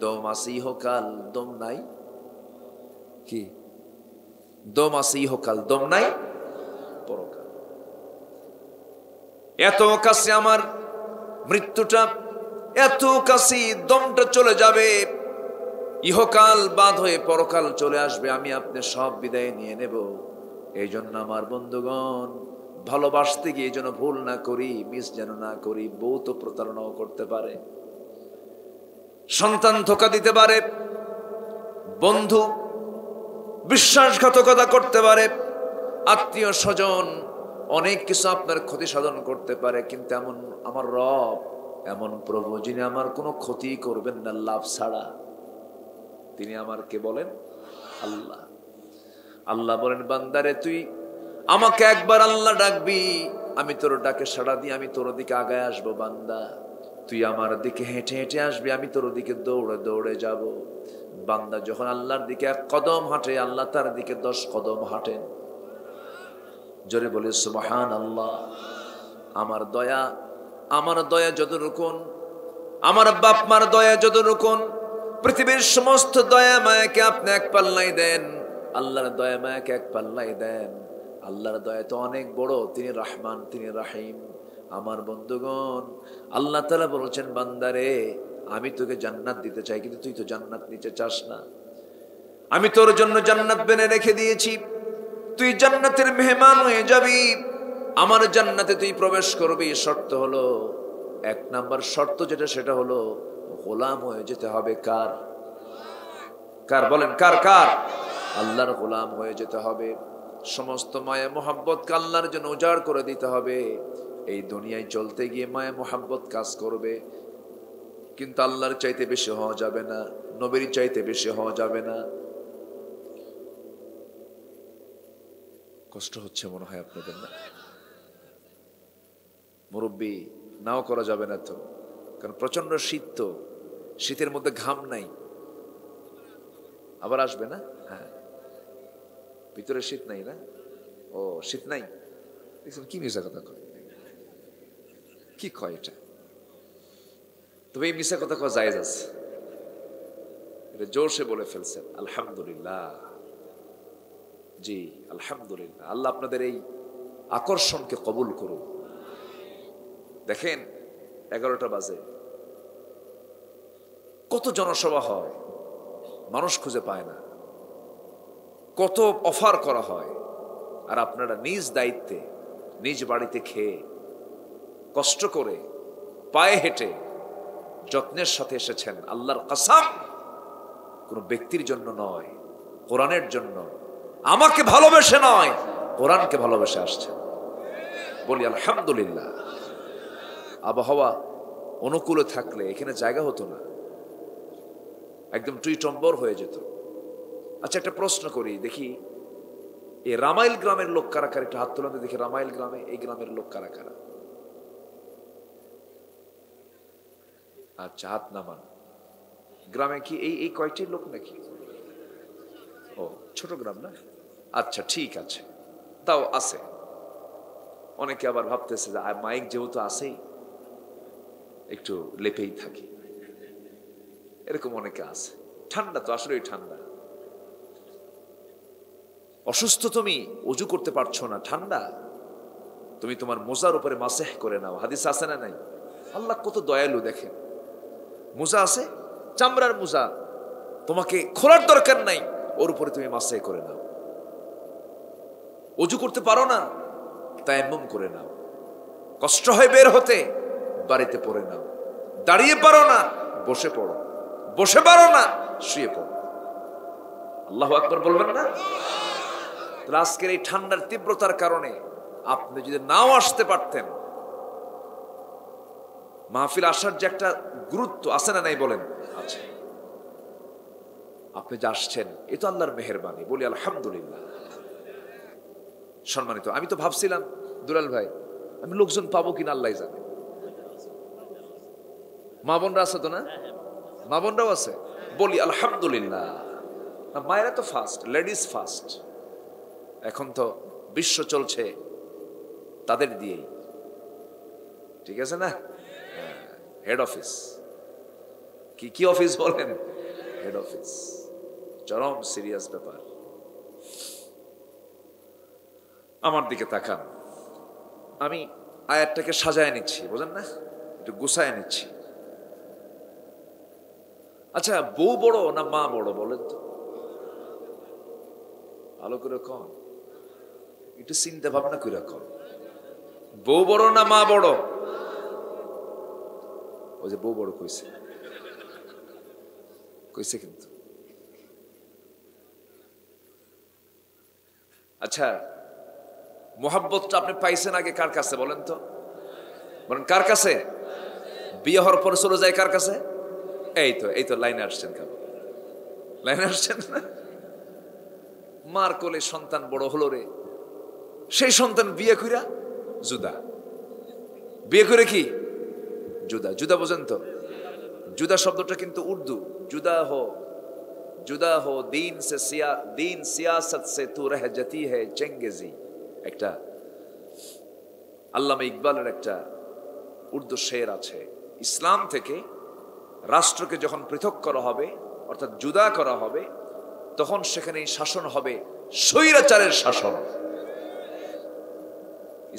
দম আছে ইহকাল, দম নাই। কি? দম আছে ইহকাল, দম নাই পরকাল। এত কাছে আমার মৃত্যুটা, এত কাছে দমটা চলে যাবে, ইহকাল বাদ হয়ে পরকাল চলে আসবে, আমি আপনি সব বিদায় নিয়ে নেব। এই জন্য আমার বন্ধুগণ, ভালোবাসতে গিয়ে যেন ভুল না করি, মিস যেন না করি। বউ তো প্রতারণাও করতে পারে, সন্তান ধোঁকা দিতে পারে, বন্ধু বিশ্বাসঘাতকতা করতে পারে, আত্মীয় স্বজন অনেক কিছু আপনার ক্ষতি সাধন করতে পারে। কিন্তু এমন আমার রব, এমন প্রভু, যিনি আমার কোনো ক্ষতি করবেন না লাভ ছাড়া, তিনি আমার কে বলেন? আল্লাহ। আল্লাহ বলেন, বান্দারে, তুই আমাকে একবার আল্লাহ ডাকবি, আমি তোর ডাকে সাড়া দিয়ে আমি তোর দিকে আগায় আসবো। বান্দা, তুই আমার দিকে হেঁটে হেঁটে আসবি, আমি তোর দিকে দৌড়ে দৌড়ে যাব। বান্দা যখন আল্লাহর দিকে 1 কদম হাঁটে, আল্লাহ তার দিকে 10 কদম হাঁটেন। জোরে বলে সুবহানাল্লাহ। আমার দয়া যত রকম, আমার বাপ মার দয়া যত রকম, পৃথিবীর সমস্ত দয়া মায়াকে আপনি এক পাল্লাই দেন, আল্লাহর দয়া মায়াকে এক পাল্লাই দেন। আল্লাহর দয়া তো অনেক বড়, তিনি রহমান, তিনি রাহিম। আমার বন্ধুগণ, আল্লাহ তাআলা বলেছেন, বান্দারে, আমি তোকে জান্নাত দিতে চাই, কিন্তু তুই তো জান্নাত নিতে চাস না। আমি তোর জন্য জান্নাত বেনে রেখে দিয়েছি, তুই জান্নাতের মেহমান হয়ে যাবি। আমার জান্নাতে তুই প্রবেশ করবি, শর্ত হলো, এক নাম্বার শর্ত যেটা, সেটা হলো গোলাম হয়ে যেতে হবে। কার? কার বলেন, কার? কার? আল্লাহর গোলাম হয়ে যেতে হবে। সমস্ত মায়া মোহাব্বতকে আল্লাহর জন্য উজাড় করে দিতে হবে। এই দুনিয়ায় চলতে গিয়ে মায়া মোহাব্বত কাজ করবে, কিন্তু আল্লাহর চাইতে বেশি হওয়া যাবে না, নবীর চাইতে বেশি হওয়া যাবে না। কষ্ট হচ্ছে মনে হয় আপনাদের না? মুরব্বী নাও করা যাবে না তো, কারণ প্রচন্ড শীত, তো শীতের মধ্যে ঘাম নাই। আবার আসবে না? হ্যাঁ, ভিতরে শীত নাই না? ও শীত নাই, কি মিশা কথা কয়, কি কয় এটা? তবে এই মিশা কথা কওয়া জায়েজ আছে, এটা জোরসে বলে ফেলছেন। আলহামদুলিল্লাহ, জি আলহামদুলিল্লাহ। আল্লাহ আপনাদের এই আকর্ষণকে কবুল করুন। দেখেন 11টা বাজে, কত জনসভা হয়, মানুষ খুঁজে পায় না, কত অফার করা হয়, আর আপনারা নিজ দায়িত্বে, নিজ বাড়িতে খেয়ে, কষ্ট করে, পায়ে হেঁটে, যত্নের সাথে এসেছেন। আল্লাহর কসম, কোন ব্যক্তির জন্য নয়, কোরআনের জন্য, আমাকে ভালোবেসে নয়, কোরআনকে ভালোবেসে আসছেন। বলি আলহামদুলিল্লাহ। আবহাওয়া অনুকূলে থাকলে এখানে জায়গা হতো না, একদম টুইটম্বর হয়ে যেত। আচ্ছা, একটা প্রশ্ন করি দেখি, এই রামাইল গ্রামের লোক কারা কারা? একটু হাত তোলাতে দেখি। রামাইল গ্রামে, এই গ্রামের লোক কারা কারা? আচ্ছা, হাত নামান। গ্রামে কি এই কয়টি লোক নাকি? ও ছোট গ্রাম না? আচ্ছা ঠিক আছে, তাও আছে। অনেকে আবার ভাবতেছে যে মাইক যেহেতু আছেই, একটু লেপেই থাকি, এরকম অনেকে আছে। ঠান্ডা তো, আসলেই ঠান্ডা। অসুস্থ তুমি, অজু করতে পারছো না, ঠান্ডা, তুমি তোমার মোজার উপরে মাসেহ করে নাও। হাদিস আছে না নাই? আল্লাহ কত দয়ালু দেখেন। মোজা আছে, চামড়ার মোজা, তোমাকে খোলার দরকার নাই, ওর উপরে তুমি মাসেহ করে নাও। অজু করতে পারো না, তায়াম্মুম করে নাও। কষ্ট হয় বের হতে, বাড়িতে পড়ে নাও। দাঁড়িয়ে পারো না, বসে পড়ো। বসে পারো না, শুয়ে পড়ো। আল্লাহু আকবার বলবেন না? আজকের এই ঠান্ডার তীব্রতার কারণে আপনি যদি নাও আসতে পারতেন, মাহফিল আসার যে একটা গুরুত্ব আছে না নাই বলেন? আছে। আপনি যে আসছেন, এ তো আল্লাহর মেহেরবানি। বলি আলহামদুলিল্লাহ। সম্মানিত, আমি তো ভাবছিলাম দুলাল ভাই, আমি লোকজন পাবো কিনা আল্লাহ জানে। মা বোনরা আছে তো না? মা বোনরাও আছে। বলি আলহামদুলিল্লাহ। মায়েরা তো ফার্স্ট, লেডিস ফার্স্ট। এখন তো বিশ্ব চলছে তাদের দিয়েই, ঠিক আছে না? হেড অফিস, কি অফিস বলেন? Head office. চরম সিরিয়াস ব্যাপার। আমার দিকে তাকান, আমি আয়াতটাকে সাজায় নিচ্ছি, বোঝেন না? একটু গুছায় নিচ্ছি। আচ্ছা, বউ বড় না মা বড় বলেন তো? ভালো করে কন, একটু চিন্তা ভাবনা করে কন। বউ বড় না মা বড়? ওই যে বউ বড় কইছে, কইছে কিন্তু। আচ্ছা, মোহাব্বতটা আপনি পাইছেন আগে কার কাছে বলেন তো? বলেন কার কাছে? বিয়ে হওয়ার পরে চলে যায় কার কাছে? এই তো লাইনে আসছেন, কেমন লাইনে আসছেন না? মার কোলে সন্তান বড় হলো রে, সেই সন্তান বিয়ে কইরা জুদা। বিয়ে করে কি জুদা? জুদা বোঝেন তো? জুদা শব্দটা কিন্তু উর্দু। जुदा हो दीन सियासत से तू रह जाती है चेंगेजी। একটা আল্লামা ইকবালের একটা উর্দু শের আছে। ইসলাম থেকে রাষ্ট্রকে যখন পৃথক করা হবে, অর্থাৎ জুদা করা হবে, তখন সেখানে শাসন হবে স্বৈরাচারের শাসন।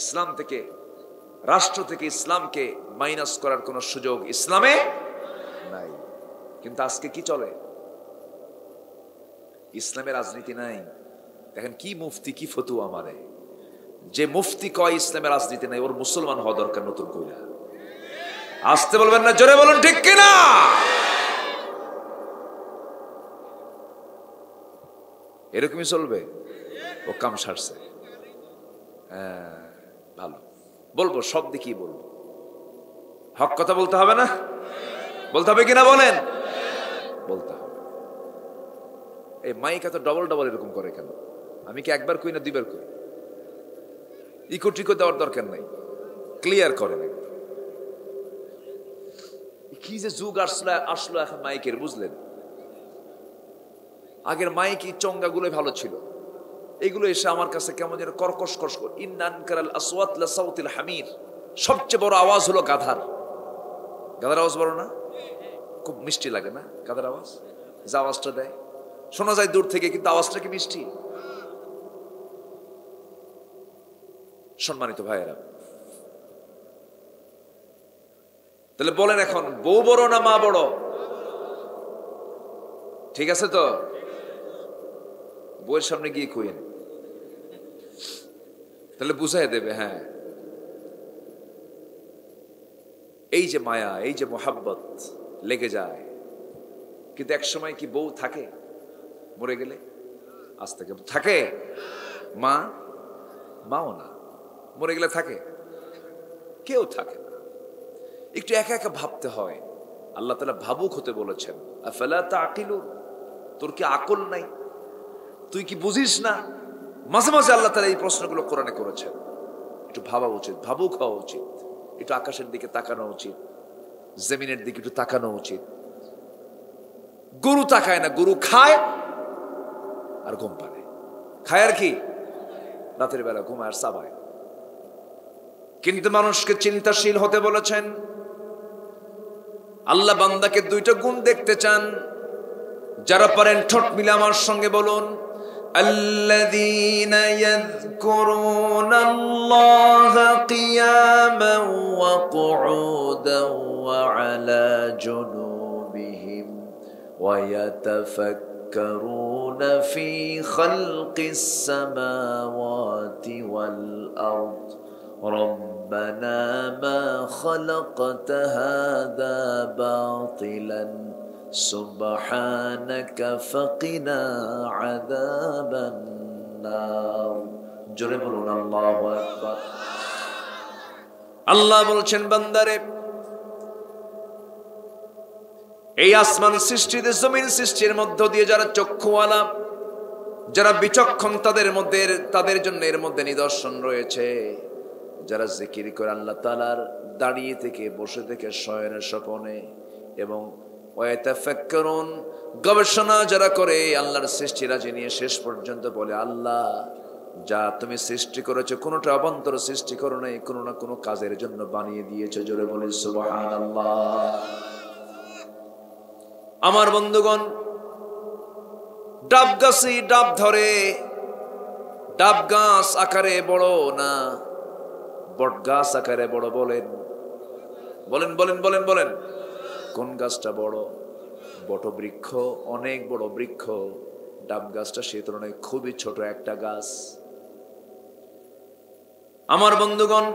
ইসলাম থেকে, রাষ্ট্র থেকে ইসলামকে মাইনাস করার কোনো সুযোগ ইসলামে নাই। কিন্তু আজকে কি চলে? ইসলামের রাজনীতি নাই। দেখেন কি মুফতি, কি ফতুয়া মারে। যে মুফতি কয় ইসলামের রাজনীতি নাই, ওর মুসলমান হওয়া দরকার নতুন করে। আসতে বলবেন না, জোরে বলুন ঠিক কিনা? এরকমই চলবে। ও কাম সারছে। হ্যাঁ, ভালো বলবো, সব দিকেই বলবো। হক কথা বলতে হবে না? বলতে হবে কিনা বলেন? বলতে হবে। এই মাইক এত ডবল ডবল এরকম করে কেন? আমি কি একবার কই না দুইবার কই? ইকো টিকো দেওয়ার দরকার নাই, ক্লিয়ার করে না। কি যে যুগ আসলো এখন মাইকের, বুঝলেন? আগের মাইক এই চঙ্গাগুলো ভালো ছিল, এগুলো এসে আমার কাছে কেমন যেন কর্কশ কর্কশ। ইন্নানকারাল আসওয়াত লাসাউতিল হামির, সবচেয়ে বড় আওয়াজ হলো গাধার। গাধার আওয়াজ বড় না? খুব মিষ্টি লাগে না গাধার আওয়াজ? যে আওয়াজটা দেয় শোনা যায় দূর থেকে, কিন্তু আওয়াজটা কি মিষ্টি? সম্মানিত ভাইয়েরা, তাহলে বলেন এখন বউ বড় না মা বড়? ঠিক আছে তো? বউয়ের সামনে গিয়ে কইেন, তাহলে বুঝাই দেবে। হ্যাঁ, এই যে মায়া, এই যে মোহাব্বত লেগে যায়, কিন্তু এক সময় কি বউ থাকে? মরে গেলে আজ থেকে থাকে? মাও না, মরে গেলে থাকে? কেউ থাকে না। একটু একা একা ভাবতে হয়। আল্লাহ তাআলা ভাবুক হতে বলেছেন। আফালা তাআকিলুন, তোর কি আকল নাই? তুই কি বুঝিস না? মাঝে মাঝে আল্লাহ তাআলা এই প্রশ্নগুলো কোরআনে করেছেন। একটু ভাবা উচিত, ভাবুক হওয়া উচিত। একটু আকাশের দিকে তাকানো উচিত, জমিনের দিকে একটু তাকানো উচিত। গরু তাকায় না, গরু খায় আর ঘুম পাড়ে। খায় আর কি? রাতের বেলা ঘুমায় আর চাবায়। কিন্তু মানুষকে চিন্তাশীল হতে বলেছেন। আল্লাহ বান্দাকে দুইটা গুণ দেখতে চান। যারা পারেন ঠোঁট মিলে আমার সঙ্গে বলুন, الذين يذكرون الله قياما وقعودا وعلى جنوبهم ويتفكرون في خلق السماوات والأرض ربنا ما خلقت هذا باطلا سبحانك فقنا عذاب النار। জোরে বলুন আল্লাহু আকবার। আল্লাহ বলছেন, বান্দারে, এই আসমান সৃষ্টিতে, জমিন সৃষ্টির মধ্য দিয়ে যারা চক্ষুওয়ালা, যারা বিচক্ষণ, তাদের জন্য এর মধ্যে নিদর্শন রয়েছে। যারা জিকির করে আল্লাহ তাআলার, দাঁড়িয়ে থেকে, বসে থেকে, শয়নে স্বপনে, এবং ওয়াতাফাক্কারুন, গবেষণা যারা করে আল্লাহর সৃষ্টিরাজি নিয়ে, শেষ পর্যন্ত বলে, আল্লাহ যা তুমি সৃষ্টি করেছো কোনোটা অবান্তর সৃষ্টি করো নাই, কোনো না কোনো কাজের জন্য বানিয়ে দিয়েছো। জোরে বলি সুবহানাল্লাহ। আমার বন্ধুগণ, ডাব গাছই ডাব ধরে। ডাব গাছ আকারে বড় না, বট গাছ আকারে বড়? বলেন বলেন বলেন বলেন বলেন, কোন গাছটা বড়? বটবৃক্ষ অনেক বড় বৃক্ষ, ডাব গাছটা সেই তুলনায় খুবই ছোট একটা গাছ। আমার বন্ধুগণ,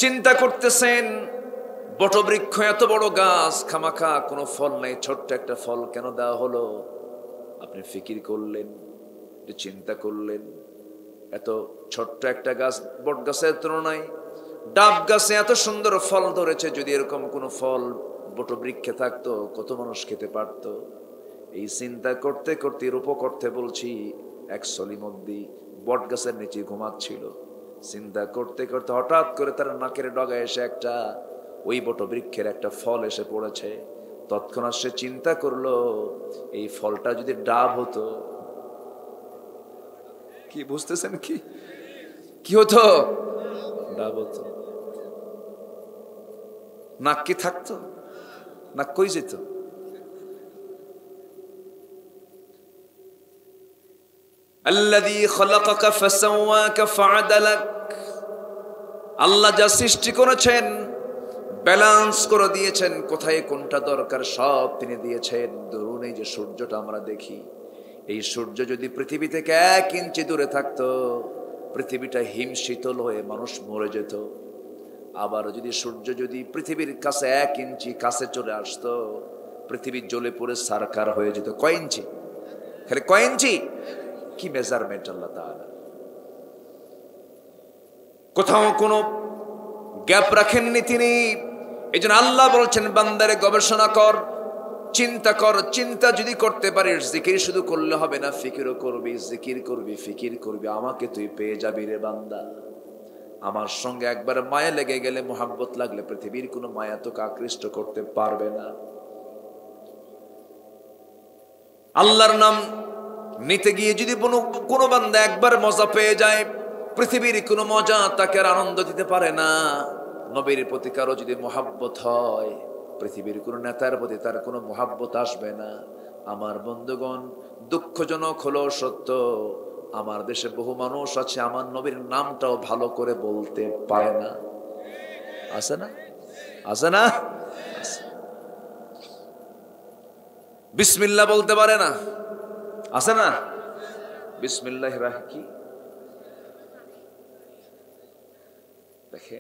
চিন্তা করতেছেন, বটবৃক্ষ এত বড় গাছ, খামাখা কোনো ফল নাই, ছোট্ট একটা ফল কেন দেওয়া হলো? আপনি ফিকির করলেন, চিন্তা করলেন, এত ছোট্ট একটা গাছ, বট গাছের তুলনায় ডাব গাছে এত সুন্দর ফল ধরেছে। যদি এরকম কোনো ফল বটবৃক্ষে থাকতো, কত মানুষ খেতে পারত? এই চিন্তা করতে করতে, রূপ করতে বলছি, এক সলিমদ্দি বট গাছের নিচে ঘুমাচ্ছিল। চিন্তা করতে করতে হঠাৎ করে তার নাকের ডগায় এসে একটা, ওই বটবৃক্ষের একটা ফল এসে পড়েছে। তৎক্ষণাৎ সে চিন্তা করলো, এই ফলটা যদি ডাব হতো, কি বুঝতেছেন? কি হতো? ডাব হতো। নাক কি থাকতো? নাক কই যেত? আল্লাযী খালাকাকা ফাসাওয়াকা ফাআদালাক, আল্লাহ যা সৃষ্টি করেছেন ব্যালেন্স করে দিয়েছেন, কোথায় কোনটা দরকার সব তিনি দিয়েছেন। ধরুন এই যে সূর্যটা আমরা দেখি, এই সূর্য যদি পৃথিবী থেকে 1 ইঞ্চি দূরে থাকতো, পৃথিবীটা হিম শীতল হয়ে মানুষ মরে যেত। আবার যদি সূর্য যদি পৃথিবীর কাছে 1 ইঞ্চি কাছে চলে আসতো, পৃথিবী জ্বলে পড়ে সারকার হয়ে যেত। কয় ইঞ্চি? খালি কয় ইঞ্চি? কি মেজারমেন্ট আল্লাহ তাআলা! কোথাও কোনো গ্যাপ রাখেননি তিনি। এই জন্য আল্লাহ বলছেন, বান্দারে গবেষণা কর, চিন্তা কর। চিন্তা যদি করতে পারিস, জিকির শুধু করলে হবে না, ফিকিরও করবি। জিকির করবি, ফিকির করবি, আমাকে তুই পেয়ে যাবি রে বান্দা। আমার সঙ্গে একবার মায়া লেগে গেলে, মোহাব্বত লাগলে পৃথিবীর কোনো মায়া তোকে আকৃষ্ট করতে পারবে না। আল্লাহর নাম নিতে গিয়ে যদি কোনো বান্দা একবার মজা পেয়ে যায়, পৃথিবীর কোনো মজা তাকে আর আনন্দ দিতে পারে না। নবীর প্রতি কারো যদি মোহাব্বত হয়, পৃথিবীর কোনো নেতার প্রতি তার কোনো মোহাব্বত আসবে না। আমার বন্ধুগণ, দুঃখজনক হলো সত্য, আমার দেশে বহু মানুষ আছে আমার নবীর নামটাও ভালো করে বলতে পারে না। আছে না? আছে না? বিসমিল্লাহ বলতে পারে না। আছে না? বিসমিল্লাহির রহমানির রহিম দেখে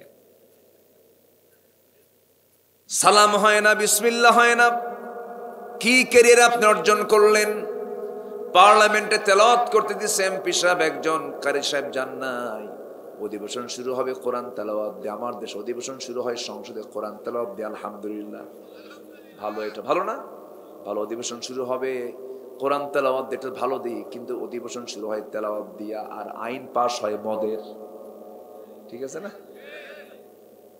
সালাম হয় না, বিসমিল্লাহ হয় না। কি ক্যারিয়ার আপনি অর্জন করলেন? পার্লামেন্টে তেলাওয়াত করতে দিচ্ছে এমপি সাহেব, একজন কারি সাহেব যান নাই। অধিবেশন শুরু হবে কোরআন তেলাওয়াত দিয়ে। আমার দেশে অধিবেশন শুরু হয় সংসদে কোরআন তেলাওয়াত দিয়ে। আলহামদুলিল্লাহ, ভালো। এটা ভালো না? ভালো। অধিবেশন শুরু হবে কোরআন তেলাওয়াত দিয়ে, এটা ভালো দিই। কিন্তু অধিবেশন শুরু হয় তেলাওয়াত দিয়া, আর আইন পাস হয় মদের। ঠিক আছে না?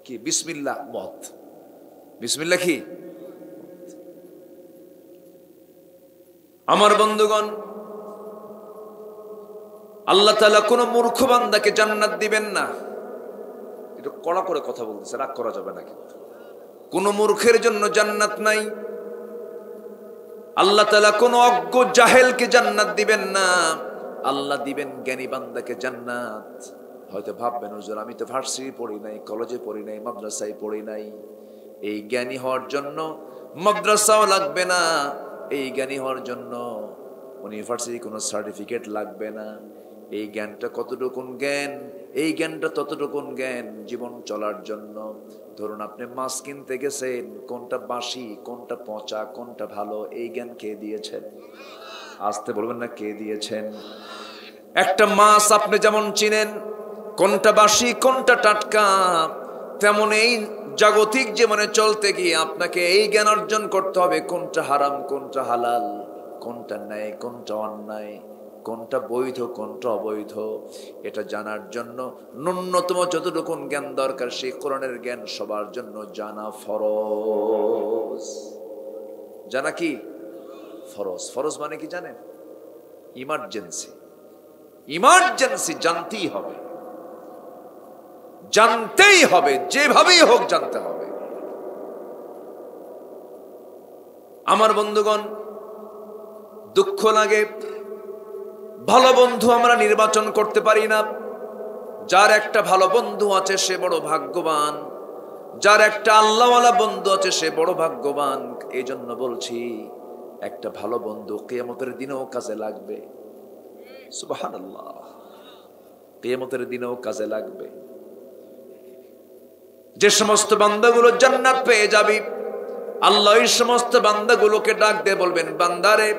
কি বিসমিল্লাহ মদ, বিসমিল্লাহ কি? আমার বন্ধুগণ, আল্লাহ তাআলা কোন মূর্খ বান্দাকে জান্নাত দিবেন না। এটা কড়া করে কথা বলতেছে, রাগ করা যাবে না। কিন্তু কোন মূর্খের জন্য জান্নাত নাই। আল্লাহ তাআলা কোন অজ্ঞ জাহেলকে জান্নাত দিবেন না। আল্লাহ দিবেন জ্ঞানী বান্দাকে জান্নাত। হয়তো ভাববেন, হুজুর আমি তো ভার্সিটি পড়ি নাই, কলেজে পড়ি নাই, মাদ্রাসায় পড়ি নাই। এই জ্ঞানী হওয়ার জন্য মাদ্রাসাও লাগবে না। এই জ্ঞানী হওয়ার জন্য ইউনিভার্সিটি কোনো সার্টিফিকেট লাগবে না। এই জ্ঞানটা কতটুকুন জ্ঞান? এই জ্ঞানটা ততটুকুন জ্ঞান জীবন চলার জন্য। ধরুন আপনি মাছ কিনতে গেছেন, কোনটা বাসি, কোনটা পচা, কোনটা ভালো, এই জ্ঞান কে দিয়েছেন? আসতে বলবেন না, কে দিয়েছেন? একটা মাছ আপনি যেমন চিনেন কোনটা বাসি কোনটা টাটকা, তেমন এই জাগতিক জীবনে চলতে গিয়ে আপনাকে এই জ্ঞান অর্জন করতে হবে, কোনটা হারাম কোনটা হালাল, কোনটা ন্যায় কোনটা অন্যায়, কোনটা বৈধ কোনটা অবৈধ। এটা জানার জন্য ন্যূনতম যতটুকু জ্ঞান দরকার, সেই কোরআনের জ্ঞান সবার জন্য জানা ফরজ। জানা কি ফরজ? ফরজ মানে কি জানেন? ইমার্জেন্সি। ইমার্জেন্সি জানতেই হবে, জানতেই হবে, যেভাবেই হোক জানতে হবে। আমার বন্ধুগণ, দুঃখ লাগে ভালো বন্ধু আমরা নির্বাচন করতে পারি না। যার একটা ভালো বন্ধু আছে সে বড় ভাগ্যবান, যার একটা আল্লাহওয়ালা বন্ধু আছে সে বড় ভাগ্যবান। এই জন্য বলছি, একটা ভালো বন্ধু কিয়ামতের দিনেও কাজে লাগবে। সুবহানাল্লাহ, কিয়ামতের দিনেও কাজে লাগবে। যে সমস্ত বান্দাগুলো জান্নাত পেয়ে যাবে, আল্লাহ এই সমস্ত বান্দাগুলোকে ডাক দিয়ে বলবেন, বান্দারে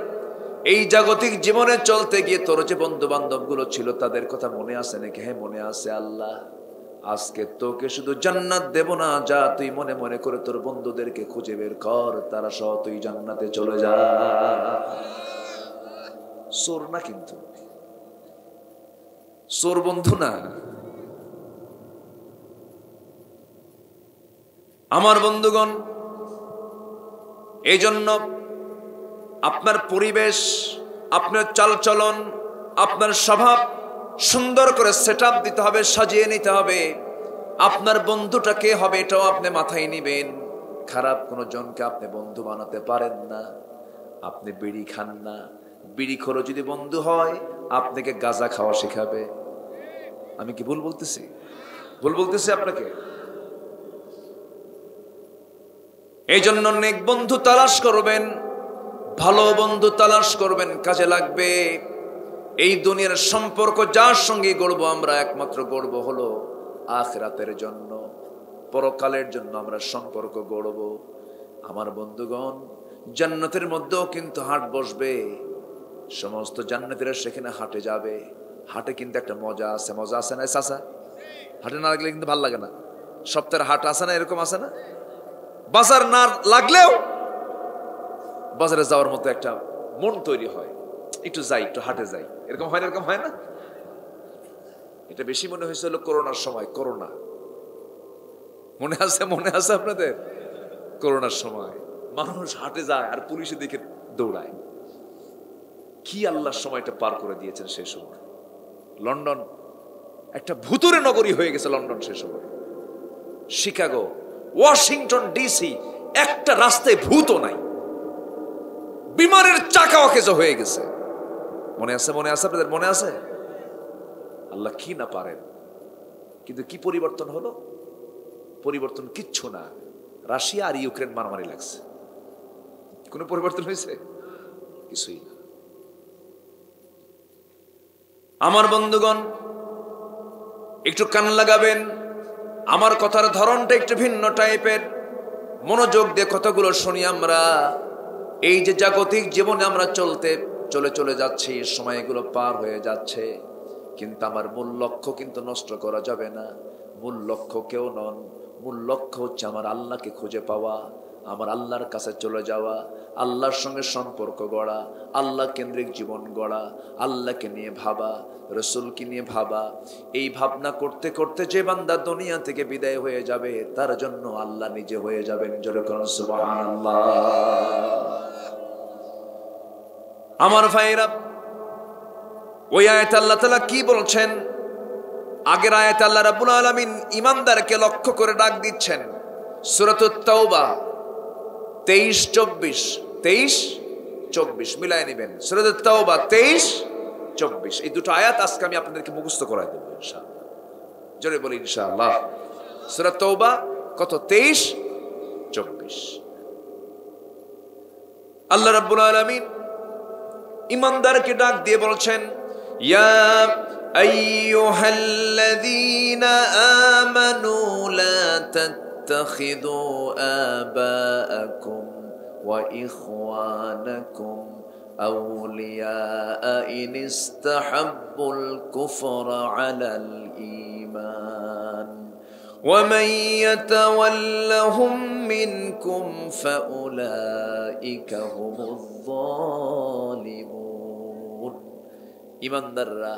এই জাগতিক জীবনে চলতে গিয়ে তোর যে বন্ধু বান্ধব গুলো ছিল তাদের কথা মনে আছে নাকি? হ্যাঁ মনে আছে আল্লাহ। আজকে তোকে শুধু জান্নাত দেব না, যা তুই মনে মনে করে তোর বন্ধুদেরকে খুঁজে বের কর, তারা সহ তুই জান্নাতে চলে যা। চোর না, কিন্তু চোর বন্ধু না। আমার বন্ধুগণ, এই জন্য আপনার পরিবেশ, আপনার চালচলন, আপনার স্বভাব সুন্দর করে সেটআপ দিতে হবে, সাজিয়ে নিতে হবে। আপনার বন্ধুটা কে হবে এটাও আপনি মাথায় নিবেন। খারাপ কোনো জনকে আপনি বন্ধু বানাতে পারেন না। আপনি বিড়ি খান না, বিড়িখোর যদি বন্ধু হয় আপনাকে গাঁজা খাওয়া শেখাবে। আমি কি ভুল বলতেছি? ভুল বলতেছি আপনাকে? এই জন্য নেক বন্ধু তালাশ করবেন, ভালো বন্ধু তালাশ করবেন, কাজে লাগবে। এই দুনিয়ার সম্পর্ক যার সঙ্গে গড়বো আমরা একমাত্র গড়বো হলো আখিরাতের জন্য, পরকালের জন্য আমরা সম্পর্ক গড়বো। আমার বন্ধুগণ, জান্নাতের মধ্যেও কিন্তু হাট বসবে, সমস্ত জান্নাতীরা সেখানে হাটে যাবে। হাটে কিন্তু একটা মজা আছে, মজা আছে না চাচা? হাটে না লাগলে কিন্তু ভালো লাগে না। সপ্তাহের হাট আছে না, এরকম আছে না? বাজার না লাগলেও বাজারে যাওয়ার মতো একটা মন তৈরি হয়, একটু যাই, একটু হাটে যাই, এরকম হয় না? এরকম হয় না? এটা বেশি মনে হয়েছিল করোনার সময়। করোনা মনে আছে? মনে আছে আপনাদের? করোনার সময় মানুষ হাটে যায় আর পুলিশের দিকে দৌড়ায়। কি আল্লাহর সময়টা পার করে দিয়েছেন সেই সময়। লন্ডন একটা ভুতুরে নগরী হয়ে গেছে লন্ডন সে সময়। শিকাগো, ওয়াশিংটন ডিসি, একটা রাস্তায় ভূতও নাই, বিমানের চাকা অকেজো হয়ে গেছে। মনে আছে? মনে আছে আপনাদের? মনে আছে? আল্লাহ কি না পারেন। কিন্তু কি পরিবর্তন হলো? পরিবর্তন কিচ্ছু না। রাশিয়া আর ইউক্রেন মারামারি লাগছে, কোনো পরিবর্তন হয়েছে? কিছুই না। আমার বন্ধুগণ, একটু কান লাগাবেন, আমার কথার ধরনটা একটু ভিন্ন টাইপের। মনোযোগ দিয়ে কথাগুলো শুনি আমরা। এই যে জাগতিক জীবনে আমরা চলে যাচ্ছি, সময়গুলো পার হয়ে যাচ্ছে, কিন্তু আমার মূল লক্ষ্য কিন্তু নষ্ট করা যাবে না। মূল লক্ষ্য কেউ নন, মূল লক্ষ্য হচ্ছে আমার আল্লাহকে খুঁজে পাওয়া, আমার আল্লাহর কাছে চলে যাওয়া, আল্লাহর সঙ্গে সম্পর্ক গড়া, আল্লাহ কেন্দ্রিক জীবন গড়া, আল্লাহকে নিয়ে ভাবা, রসুলকে নিয়ে ভাবা। এই ভাবনা করতে করতে যে বান্দা দুনিয়া থেকে বিদায় হয়ে যাবে, তার জন্য আল্লাহ নিজে হয়ে যাবেন। জোরে করুন সুবহানাল্লাহ। আমার ভাইরা, ওই আয়াতে আল্লাহ তাআলা কি বলছেন? আগের আয়াতে আল্লাহ রাব্বুল আলামিন ঈমানদারকে লক্ষ্য করে ডাক দিচ্ছেন। সূরাতুত তাওবা 23-24, 23-24 মিলায় নেবেন। সূরাতুত তাওবা 23-24, এই দুটো আয়াত আজকে আমি আপনাদেরকে মুখস্থ করায় দেব ইনশাআল্লাহ। জোরে বলি ইনশাআল্লাহ। সূরা তাওবা কত? 23-24। আল্লাহ রাব্বুল আলামিন ঈমানদারকে ডাক দিয়ে বলছেন, ইয়া আইয়ুহাল্লাযীনা আমানু লা তাত্তাখিযু আবাআকুম ওয়া ইখওয়ানাকুম আউলিয়া ইন ইসতাহাব্বুল কুফরা আলাল ঈমান ومن يتولهم منكم فأولئك هم الظالمون। ঈমানদাররা,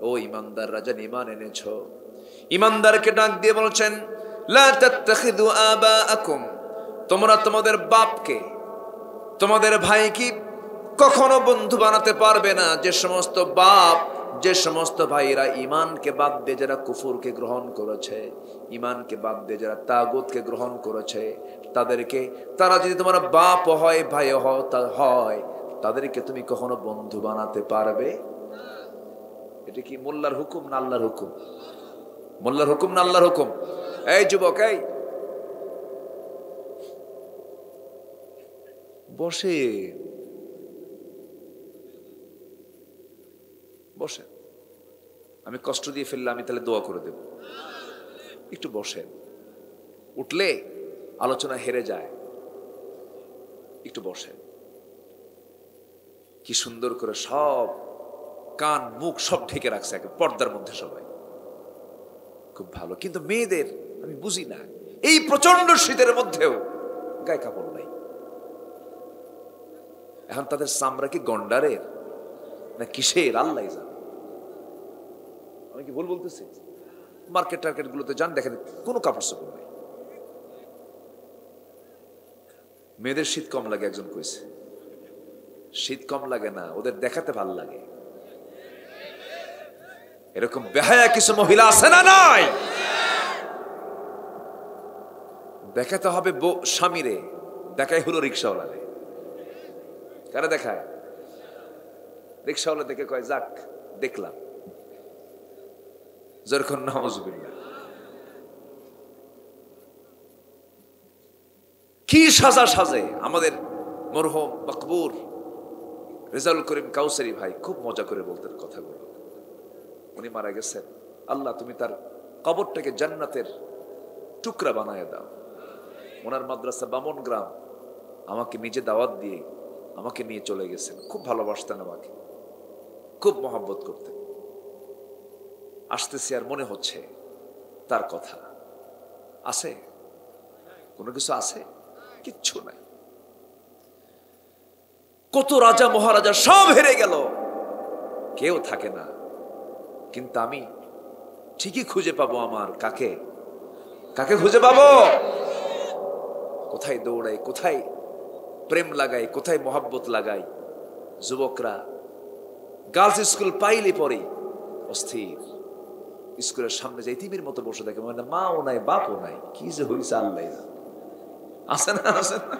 ও ঈমানদাররা যারা ঈমান এনেছো, ঈমানদারকে ডাক দিয়ে বলছেন, লা তাত্তাখিযু আবাআকুম, তোমরা তোমাদের বাপকে, তোমাদের ভাইকে কখনো বন্ধু বানাতে পারবে না। যে সমস্ত বাপ, যে সমস্ত ভাইরা ঈমানকে বাদ দিয়ে যারা কুফরকে গ্রহণ করেছে, ঈমানকে বাদ দিয়ে যারা তাগুতকে গ্রহণ করেছে, তাদেরকে, তারা যদি তোমার বাপ হয়, ভাই হয়, তাদেরকে তুমি কখনো বন্ধু বানাতে পারবে? এটা কি মোল্লার হুকুম না আল্লাহর হুকুম? মোল্লার হুকুম না আল্লাহর হুকুম? এই যুবক, এই বসে বসেন। আমি কষ্ট দিয়ে ফেললে আমি তাহলে দোয়া করে দেব। একটু বসেন, উঠলে আলোচনা হেরে যায়। একটু বসেন। কি সুন্দর করে সব কান মুখ সব ঢেকে রাখছে পর্দার মধ্যে সবাই, খুব ভালো। কিন্তু মেয়েদের আমি বুঝি না, এই প্রচন্ড শীতের মধ্যেও গায়ে কাপড় নাই। এখন তাদের চামড়া কি গন্ডারের না কিসের আল্লাহ জানে। আমি কি ভুল বলতেছি? মার্কেট টার্কেট গুলোতে যান, দেখেন কোনো কাপড় চোপড় নাই। মেয়েদের শীত কম লাগে, একজন কইছে। শীত কম লাগে না, ওদের দেখাতে ভাল লাগে। এরকম বেহায়া কিছু মহিলা আছে না নাই? দেখাতে হবে স্বামীরে, দেখাই হলো রিক্সাওয়ালারে। কারা দেখায়? রিক্সাওয়ালা দেখে কয়, যাক দেখলাম। যখন নাউজুবিল্লাহ, কি সাজা সাজে আমাদের মরহুম মকবুর রেজাউল করিম কাউসারি ভাই খুব মজা করে বলতেন কথাগুলো। উনি মারা গেছেন, আল্লাহ তুমি তার কবরটাকে জান্নাতের টুকরা বানায় দাও। ওনার মাদ্রাসা বামন গ্রাম, আমাকে নিজে দাওয়াত দিয়ে আমাকে নিয়ে চলে গেছেন। খুব ভালোবাসতেন আমাকে, খুব মহব্বত করতেন। আসতেছি আর মনে হচ্ছে তার কথা। আছে কোনো কিছু? আছে কিচ্ছু নাই। কত রাজা মহারাজা সব হেরে গেল, কেউ থাকে না, কিন্তু আমি ঠিকই খুঁজে পাবো আমার কাকে। কাকে খুঁজে পাবো? কোথায় দৌড়াই, কোথায় প্রেম লাগাই, কোথায় মহব্বত লাগাই। যুবকরা গার্লস স্কুল পাইলে পরে অস্থির, স্কুলের সামনে যে ইতিমের মতো বসে থাকে, মানে মাও নাই বাপও নাই, কি যে হইছে আল্লাহ জানে। আছে না? আছে না?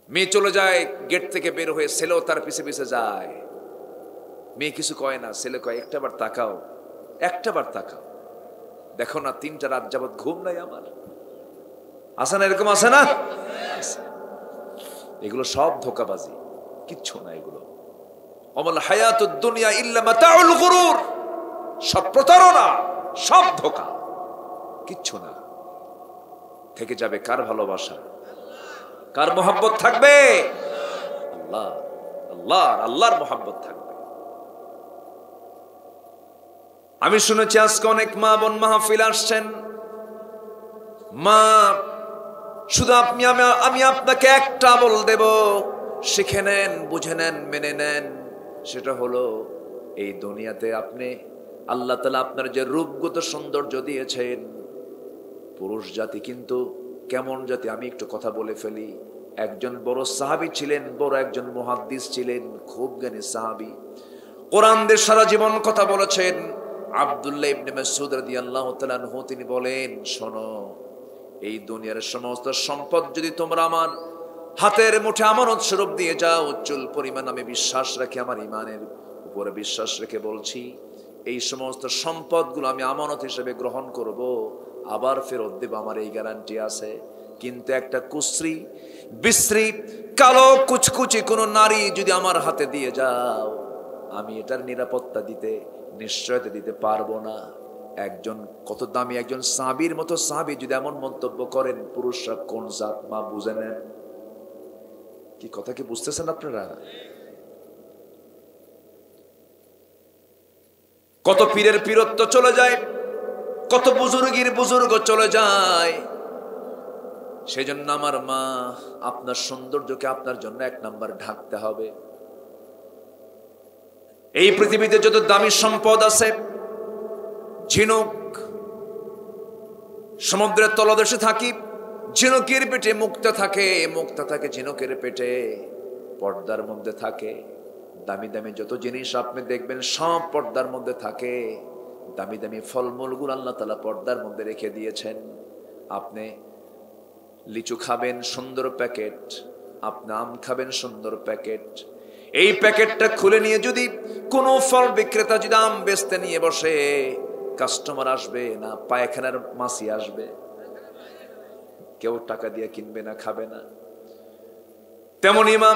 মেয়ে চলে যায় গেট থেকে বের হয়ে, ছেলেও তার পিছে পিছে যায়। মেয়ে কিছু কয় না, ছেলে কয় একটাবার তাকাও, একটাবার তাকাও, দেখো না 3টা রাত যাবত ঘুম নাই আমার। আছে না? এরকম আছে না? এগুলো সব ধোঁকাবাজি, কিচ্ছু না এগুলো। অমল হায়াতুদ দুনিয়া ইল্লা মাতাউল গুরুর, সব প্রতারণা, সব ধোঁকা, কিচ্ছু না। থেকে যাবে কার ভালোবাসা, কার মোহাব্বত থাকবে? আল্লাহ, আল্লাহর মোহাব্বত থাকবে। আমি শুনেছি আজকে অনেক মা বোন মাহফিল আসছেন। মা, শুধু আমি আপনাকে একটা বল দেব, শিখে নেন, বুঝে নেন, মেনে নেন। সেটা হলো এই দুনিয়াতে আপনি আল্লাহ তাআলা আপনার যে রূপগত সৌন্দর্য দিয়েছেন, পুরুষ জাতি কিন্তু কেমন জাতি আমি একটু কথা বলে ফেলি। একজন বড় সাহাবী ছিলেন, বড় একজন মুহাদ্দিস ছিলেন, খুব জ্ঞানী সাহাবী, কোরআন দিয়ে সারা জীবন কথা বলেছেন। আব্দুল্লাহ ইবনে মাসউদ রাদিয়াল্লাহু তাআলা আনহু তিনি বলেন, শোনো, এই দুনিয়ার সমস্ত সম্পদ যদি তোমরা আমার হাতের মুঠে আমানত স্বরূপ দিয়ে যাও, চুল পরিমাণ আমি বিশ্বাস রাখি, আমার ইমানের উপরে বিশ্বাস রেখে বলছি, এই সমস্ত সম্পদগুলো আমি আমানত হিসেবে গ্রহণ করব, আবার ফেরত দেব, আমার এই গ্যারান্টি আছে। কিন্তু একটা কুশ্রী বিশ্রী কালো কুচকুচি কোনো নারী যদি আমার হাতে দিয়ে যাও, আমি এটার নিরাপত্তা দিতে, নিশ্চয়তা দিতে পারবো না। একজন কত দামি একজন সাহাবীর মতো সাহাবী যদি এমন মন্তব্য করেন, পুরুষরা কোন জাত মা বুঝে নেন। কি কথা কি বুঝতেছেন আপনারা? কত পীরের পীরত্ব চলে যায়, কত বুজুর্গের বুজুর্গ চলে যায়। সেজন্য আমার মা, আপনার সৌন্দর্যকে আপনার জন্য 1 নাম্বার ঢাকতে হবে। এই পৃথিবীতে যত দামি সম্পদ আছে, ঝিনুক, সমুদ্রের তলদেশে থাকি, ঝিনুকের পেটে মুক্তা থাকে, মুক্তা থাকে ঝিনুকের পেটে, পর্দার মধ্যে থাকে। দামি দামি যত জিনিস আপনি দেখবেন সব পর্দার মধ্যে থাকে। দামি দামি ফলমূলগুলো আল্লাহ তাআলা পর্দার মধ্যে রেখে দিয়েছেন। আপনি লিচু খাবেন, সুন্দর প্যাকেট, আপনি আম খাবেন, সুন্দর প্যাকেট। এই প্যাকেটটা খুলে নিয়ে যদি কোনো ফল বিক্রেতা যদি আম বেচতে নিয়ে বসে, কাস্টমার আসবে না, পায়খানার মাছি আসবে, কেউ টাকা দিয়ে কিনবে না, খাবে না। তেমনই মা,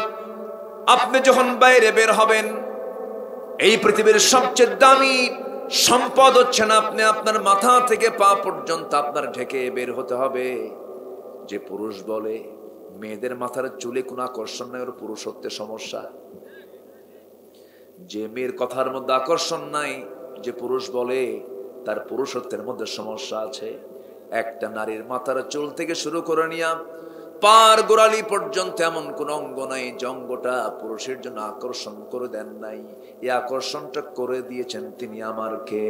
আপনি যখন বাইরে বের হবেন, এই পৃথিবীর সবচেয়ে দামি সম্পদ হচ্ছে না, আপনি আপনার মাথা থেকে পা পর্যন্ত আপনার ঢেকে বের হতে হবে। যে পুরুষ বলে মেয়েদের মাথার চুলে কোনো আকর্ষণ নাই, ওর পুরুষত্বের সমস্যা। যে মেয়ের কথার মধ্যে আকর্ষণ নাই, যে পুরুষ বলে তার পুরুষত্বের মধ্যে সমস্যা আছে। একটা নারীর মাথার চুল থেকে শুরু করে নিয়ে পার গোড়ালি পর্যন্ত এমন কোন অঙ্গ নাই যে অঙ্গটা পুরুষের জন্য আকর্ষণ করে দেন নাই। এই আকর্ষণটা করে দিয়েছেন তিনি আমার কে।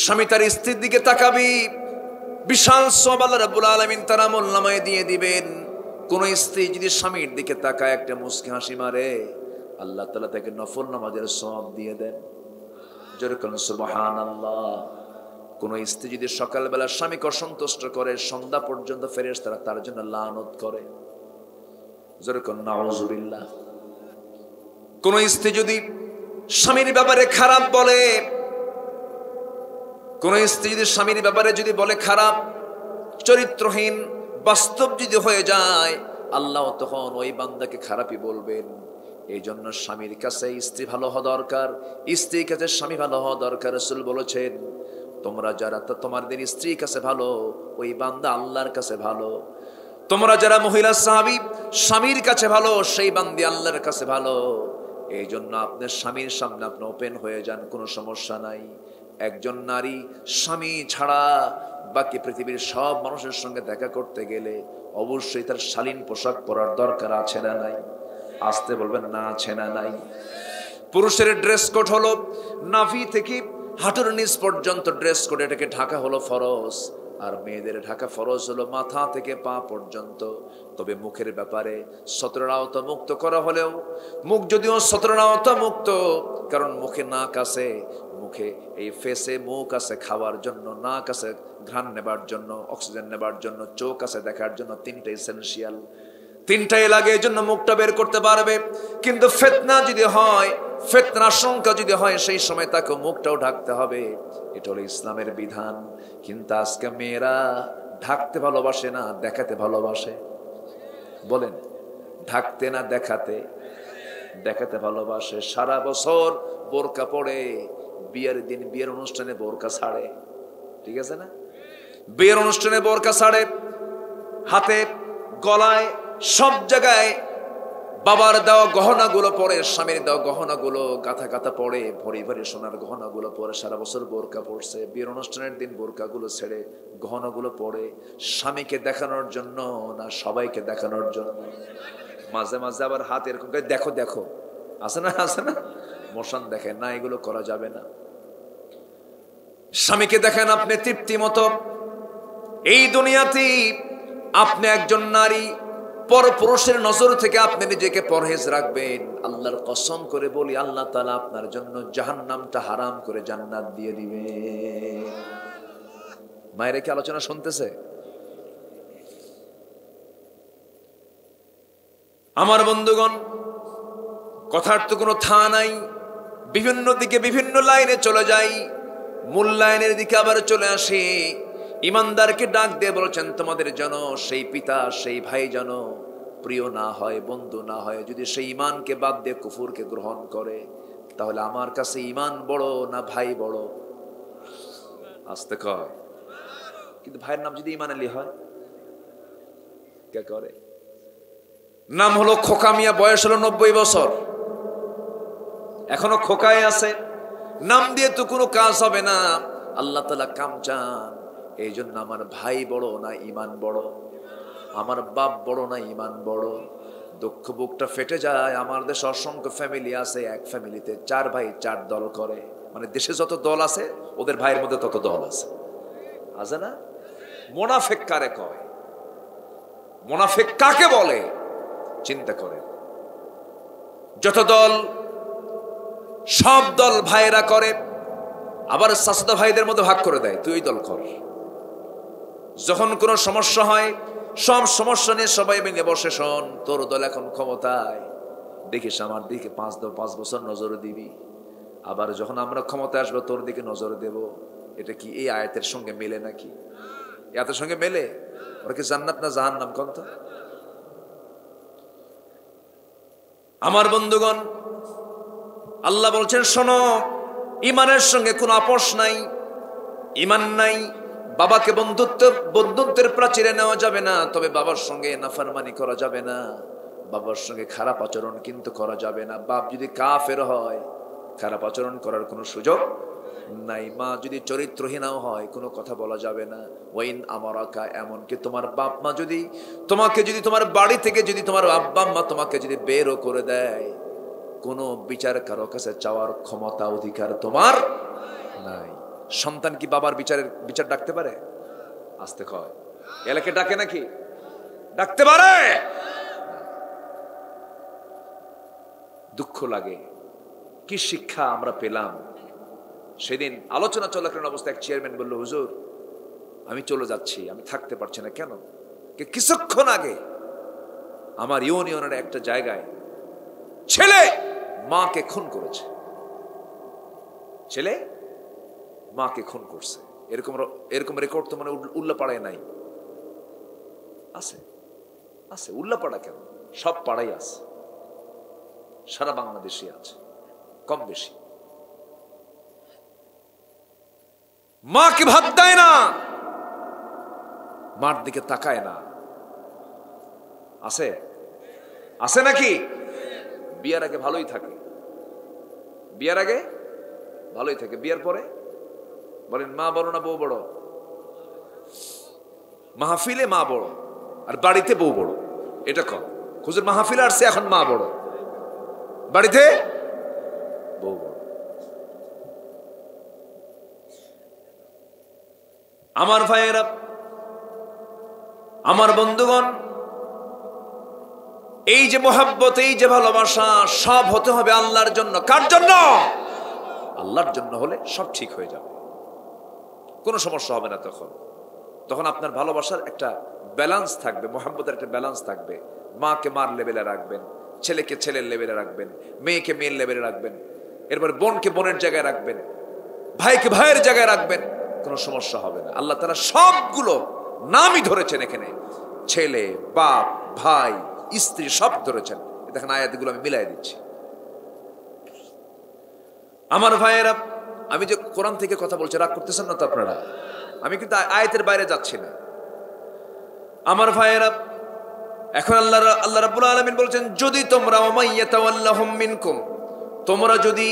স্বামী তার স্ত্রীর দিকে তাকাবি, বিশাল সওয়াব আল্লাহ রাব্বুল আলামিন তার আমলনামায় দিয়ে দিবেন। কোন স্ত্রী যদি স্বামীর দিকে তাকায়, একটা মুস্কি হাসি মারে, আল্লাহ তাআলা তাকে নফল নামাজের সওয়াব দিয়ে দেন। জোরে বলুন সুবহানাল্লাহ। কোন স্ত্রী যদি সকালবেলা স্বামীকে অসন্তুষ্ট করে, সন্ধ্যা পর্যন্ত ফেরেশতারা তার জন্য লানত করে। জোরে বলুন নাউযুবিল্লাহ। কোন স্ত্রী যদি স্বামীর ব্যাপারে খারাপ বলে, কোন স্ত্রী যদি স্বামীর ব্যাপারে যদি বলে খারাপ, চরিত্রহীন, বাস্তব যদি হয়ে যায় আল্লাহ তখন ওই বান্দাকে খারাপই বলবেন। এই জন্য স্বামীর কাছে স্ত্রী ভালো হওয়া দরকার, স্ত্রীর কাছে স্বামী ভালো হওয়া দরকার। রাসূল বলেছেন, তোমরা যারা তোমাদের স্ত্রীর কাছে ভালো, ওই বান্দা আল্লাহর কাছে ভালো। তোমরা যারা মহিলা সাহাবী স্বামীর কাছে ভালো, সেই বান্দি আল্লাহর কাছে ভালো। এই জন্য আপনার স্বামীর সামনে আপনি ওপেন হয়ে যান, কোনো সমস্যা নাই। একজন নারী স্বামী ছাড়া বাকি পৃথিবীর সব মানুষের সঙ্গে দেখা করতে গেলে অবশ্যই তার শালীন পোশাক পরার দরকার আছে না নাই? আসতে বলবেন না, আছে না নাই? পুরুষের ড্রেস কোড হলো নাভি থেকে হাঁটুর নিচ পর্যন্ত ড্রেস কোড, এটাকে ঢাকা হলো ফরজ। আর মেয়েদের ঢাকা ফরজ হলো মাথা থেকে পা পর্যন্ত। তবে মুখের ব্যাপারে 17 আওতা মুক্ত করা হলেও, মুখ যদিও 17 আওতা মুক্ত, কারণ মুখে নাক আছে, মুখে এই ফেসে মুখ আছে খাওয়ার জন্য, নাক আছে ঘ্রাণ নেবার জন্য, অক্সিজেন নেবার জন্য, চোখ আছে দেখার জন্য, তিনটা এসেনশিয়াল, তিনটাই লাগে, এই জন্য মুখটা বের করতে পারবে। কিন্তু ফিতনা যদি হয়, ফিতনার আশঙ্কা যদি হয়, সেই সময় তাকে মুখটাও ঢাকতে হবে। এটা হলো ইসলামের বিধান। কিন্তু আজকে মেয়েরা ঢাকতে ভালোবাসে না দেখাতে ভালোবাসে? বলেন, ঢাকতে না দেখাতে? দেখাতে ভালোবাসে। সারা বছর বোরকা পরে, বিয়ের দিন বিয়ের অনুষ্ঠানে বোরকা ছাড়ে, ঠিক আছে না? বিয়ের অনুষ্ঠানে বোরকা ছাড়ে, হাতে গলায় সব জায়গায় বাবার দেওয়া গহনাগুলো পরে, স্বামীর দেওয়া গহনাগুলো গাথা গাথা পরে, ভরি ভরি সোনার গহনাগুলো পরে, সারা বছর বোরকা পরছে। বিয়ের অনুষ্ঠানের দিন বোরকাগুলো ছেড়ে গহনাগুলো পরে, স্বামীকে দেখানোর জন্য না সবাইকে দেখানোর জন্য? মাঝে মাঝে আবার হাত এরকম করে দেখো দেখো, আছে না, আছে না? মোশন দেখেন না, এগুলো করা যাবে না। স্বামীকে দেখেন আপনি তৃপ্তি মতো। এই দুনিয়াতে আপনি একজন নারী, পরপুরুষের নজর থেকে আপনি নিজেকে পরহেজ রাখবেন। আল্লাহর কসম করে বলি, আল্লাহ তাআলা আপনার জন্য জাহান্নামটা হারাম করে জান্নাত দিয়ে দিবে। মায়েরা কি আলোচনা শুনতেছে? আমার বন্ধুগণ, কথার তো কোনো থা নাই, বিভিন্ন দিকে বিভিন্ন লাইনে চলে যাই, মূল লাইনের দিকে আবার চলে আসি। ইমানদারকে ডাক দিয়ে বলেছেন, তোমাদের যেন সেই পিতা সেই ভাই যেন প্রিয় না হয়, বন্ধু না হয়। যদি সেই ইমানকে বাদ দিয়ে কুফুরকে গ্রহণ করে, তাহলে আমার কাছে ইমান বড় না ভাই বড়? আসতে কয়। কিন্তু ভাইয়ের নাম যদি ইমান আলী হয়, কে করে? নাম হলো খোকা মিয়া, বয়স হলো 90 বছর, এখনো খোকায় আছে। নাম দিয়ে তো কোনো কাজ হবে না। আল্লাহ তাআলা কাম চান। এই জন্য আমার ভাই বড় না ইমান বড়? আমার বাপ বড় না ইমান বড়? দুঃখ বুকটা ফেটে যায়। আমার দেশে অসংখ্য ফ্যামিলি আছে, এক ফ্যামিলিতে 4 ভাই 4 দল করে। মানে দেশে যত দল আছে, ওদের ভাইয়ের মধ্যে তত দল আছে, আছে না? মুনাফিক কারে কয়? মুনাফিক কাকে বলে? চিন্তা করে। যত দল, সব দল ভাইরা করে, আবার চাচাতো ভাইদের মধ্যে ভাগ করে দেয়, তুই ওই দল কর। যখন কোনো সমস্যা হয়, সব সমস্যা নিয়ে সবাই মিলে বসে, শোন, তোর দল এখন ক্ষমতায়, দেখিস আমার দিকে 5 বছর নজর দিবি। আবার যখন আমরা ক্ষমতায় আসবো, তোর দিকে নজর দেব। এটা কি এই আয়াতের সঙ্গে মেলে নাকি? এতের সঙ্গে মেলে? ওরা কি জান্নাত না জাহান্নাম কোন তো? আমার বন্ধুগণ, আল্লাহ বলছেন, শোনো, ইমানের সঙ্গে কোনো আপোষ নাই। ইমান নাই, বাবাকে বন্ধুত্বের প্রাচীরে নেওয়া যাবে না। তবে বাবার সঙ্গে নাফরমানি করা যাবে না, বাবার সঙ্গে খারাপ আচরণ কিন্তু করা যাবে না। বাপ যদি কাফের হয়, খারাপ আচরণ করার কোনো সুযোগ নাই। মা যদি চরিত্রহীনাও হয়, কোনো কথা বলা যাবে না। ওয়াইন আমারাকা, এমনকি তোমার বাপ মা যদি তোমাকে, যদি তোমার বাড়ি থেকে যদি তোমার আব্বা মা তোমাকে যদি বেরও করে দেয়, কোনো বিচার কারো কাছে চাওয়ার ক্ষমতা অধিকার তোমার নাই। সন্তান কি বাবার বিচার ডাকতে পারে? আসতে কয়, এলাকে ডাকে নাকি? ডাকতে পারে? দুঃখ লাগে। কি শিক্ষা আমরা পেলাম? সেদিন আলোচনা চলাকালীন অবস্থায় এক চেয়ারম্যান বলল, হুজুর, আমি চলে যাচ্ছি, আমি থাকতে পারছি না। কেন? কিছুক্ষণ আগে আমার ইউনিয়নের একটা জায়গায় ছেলে মাকে খুন করেছে। ছেলে মাকে খুন করছে, এরকম রেকর্ড তো মানে উল্লা পাড়ায় নাই। আছে আছে, উল্লাপাড়া কেন, সব পাড়াই আছে, সারা বাংলাদেশে আছে কম বেশি। মাকে ভাত দেয় না, মার দিকে তাকায় না, আছে আছে নাকি? বিয়ার আগে ভালোই থাকে, বিয়ার আগে ভালোই থাকে, বিয়ার পরে বলেন মা বড় না বউ বড়? মাহফিলে মা বড় আর বাড়িতে বউ বড়, এটা কম। হুজুর মাহফিলে আসছে এখন মা বড়, বাড়িতে বউ বড়। আমার ভাইয়েরা, আমার বন্ধুগণ, এই যে মোহাব্বত, এই যে ভালোবাসা, সব হতে হবে আল্লাহর জন্য। কার জন্য? আল্লাহর জন্য হলে সব ঠিক হয়ে যাবে, কোনো সমস্যা হবে না। তখন আপনার ভালোবাসার একটা ব্যালেন্স থাকবে, মোহাব্বতের একটা ব্যালেন্স থাকবে। মাকে মার লেভেলে রাখবেন, ছেলেকে ছেলের লেভেলে রাখবেন, মেয়েকে মেয়ের লেভেলে রাখবেন, এরপর বোনকে বোনের জায়গায় রাখবেন, ভাইকে ভাইয়ের জায়গায় রাখবেন, কোনো সমস্যা হবে না। আল্লাহ তাআলা সবগুলো নামই ধরেছেন এখানে, ছেলে, বাপ, ভাই, স্ত্রী সব ধরেছেন। দেখেন আয়াতগুলো আমি মিলাই দিচ্ছি। আমার ভাইয়েরা, আমি যে কোরআন থেকে কথা বলছি, রাগ করতেছেন না তো আপনারা? আমি কিন্তু আয়াতের বাইরে যাচ্ছি না। আমার ভাইয়েরা, এখন আল্লাহ রাব্বুল আলামিন বলছেন, যদি তোমরা ওমাইয়াতাওয়াল্লাহুম মিনকুম, তোমরা যদি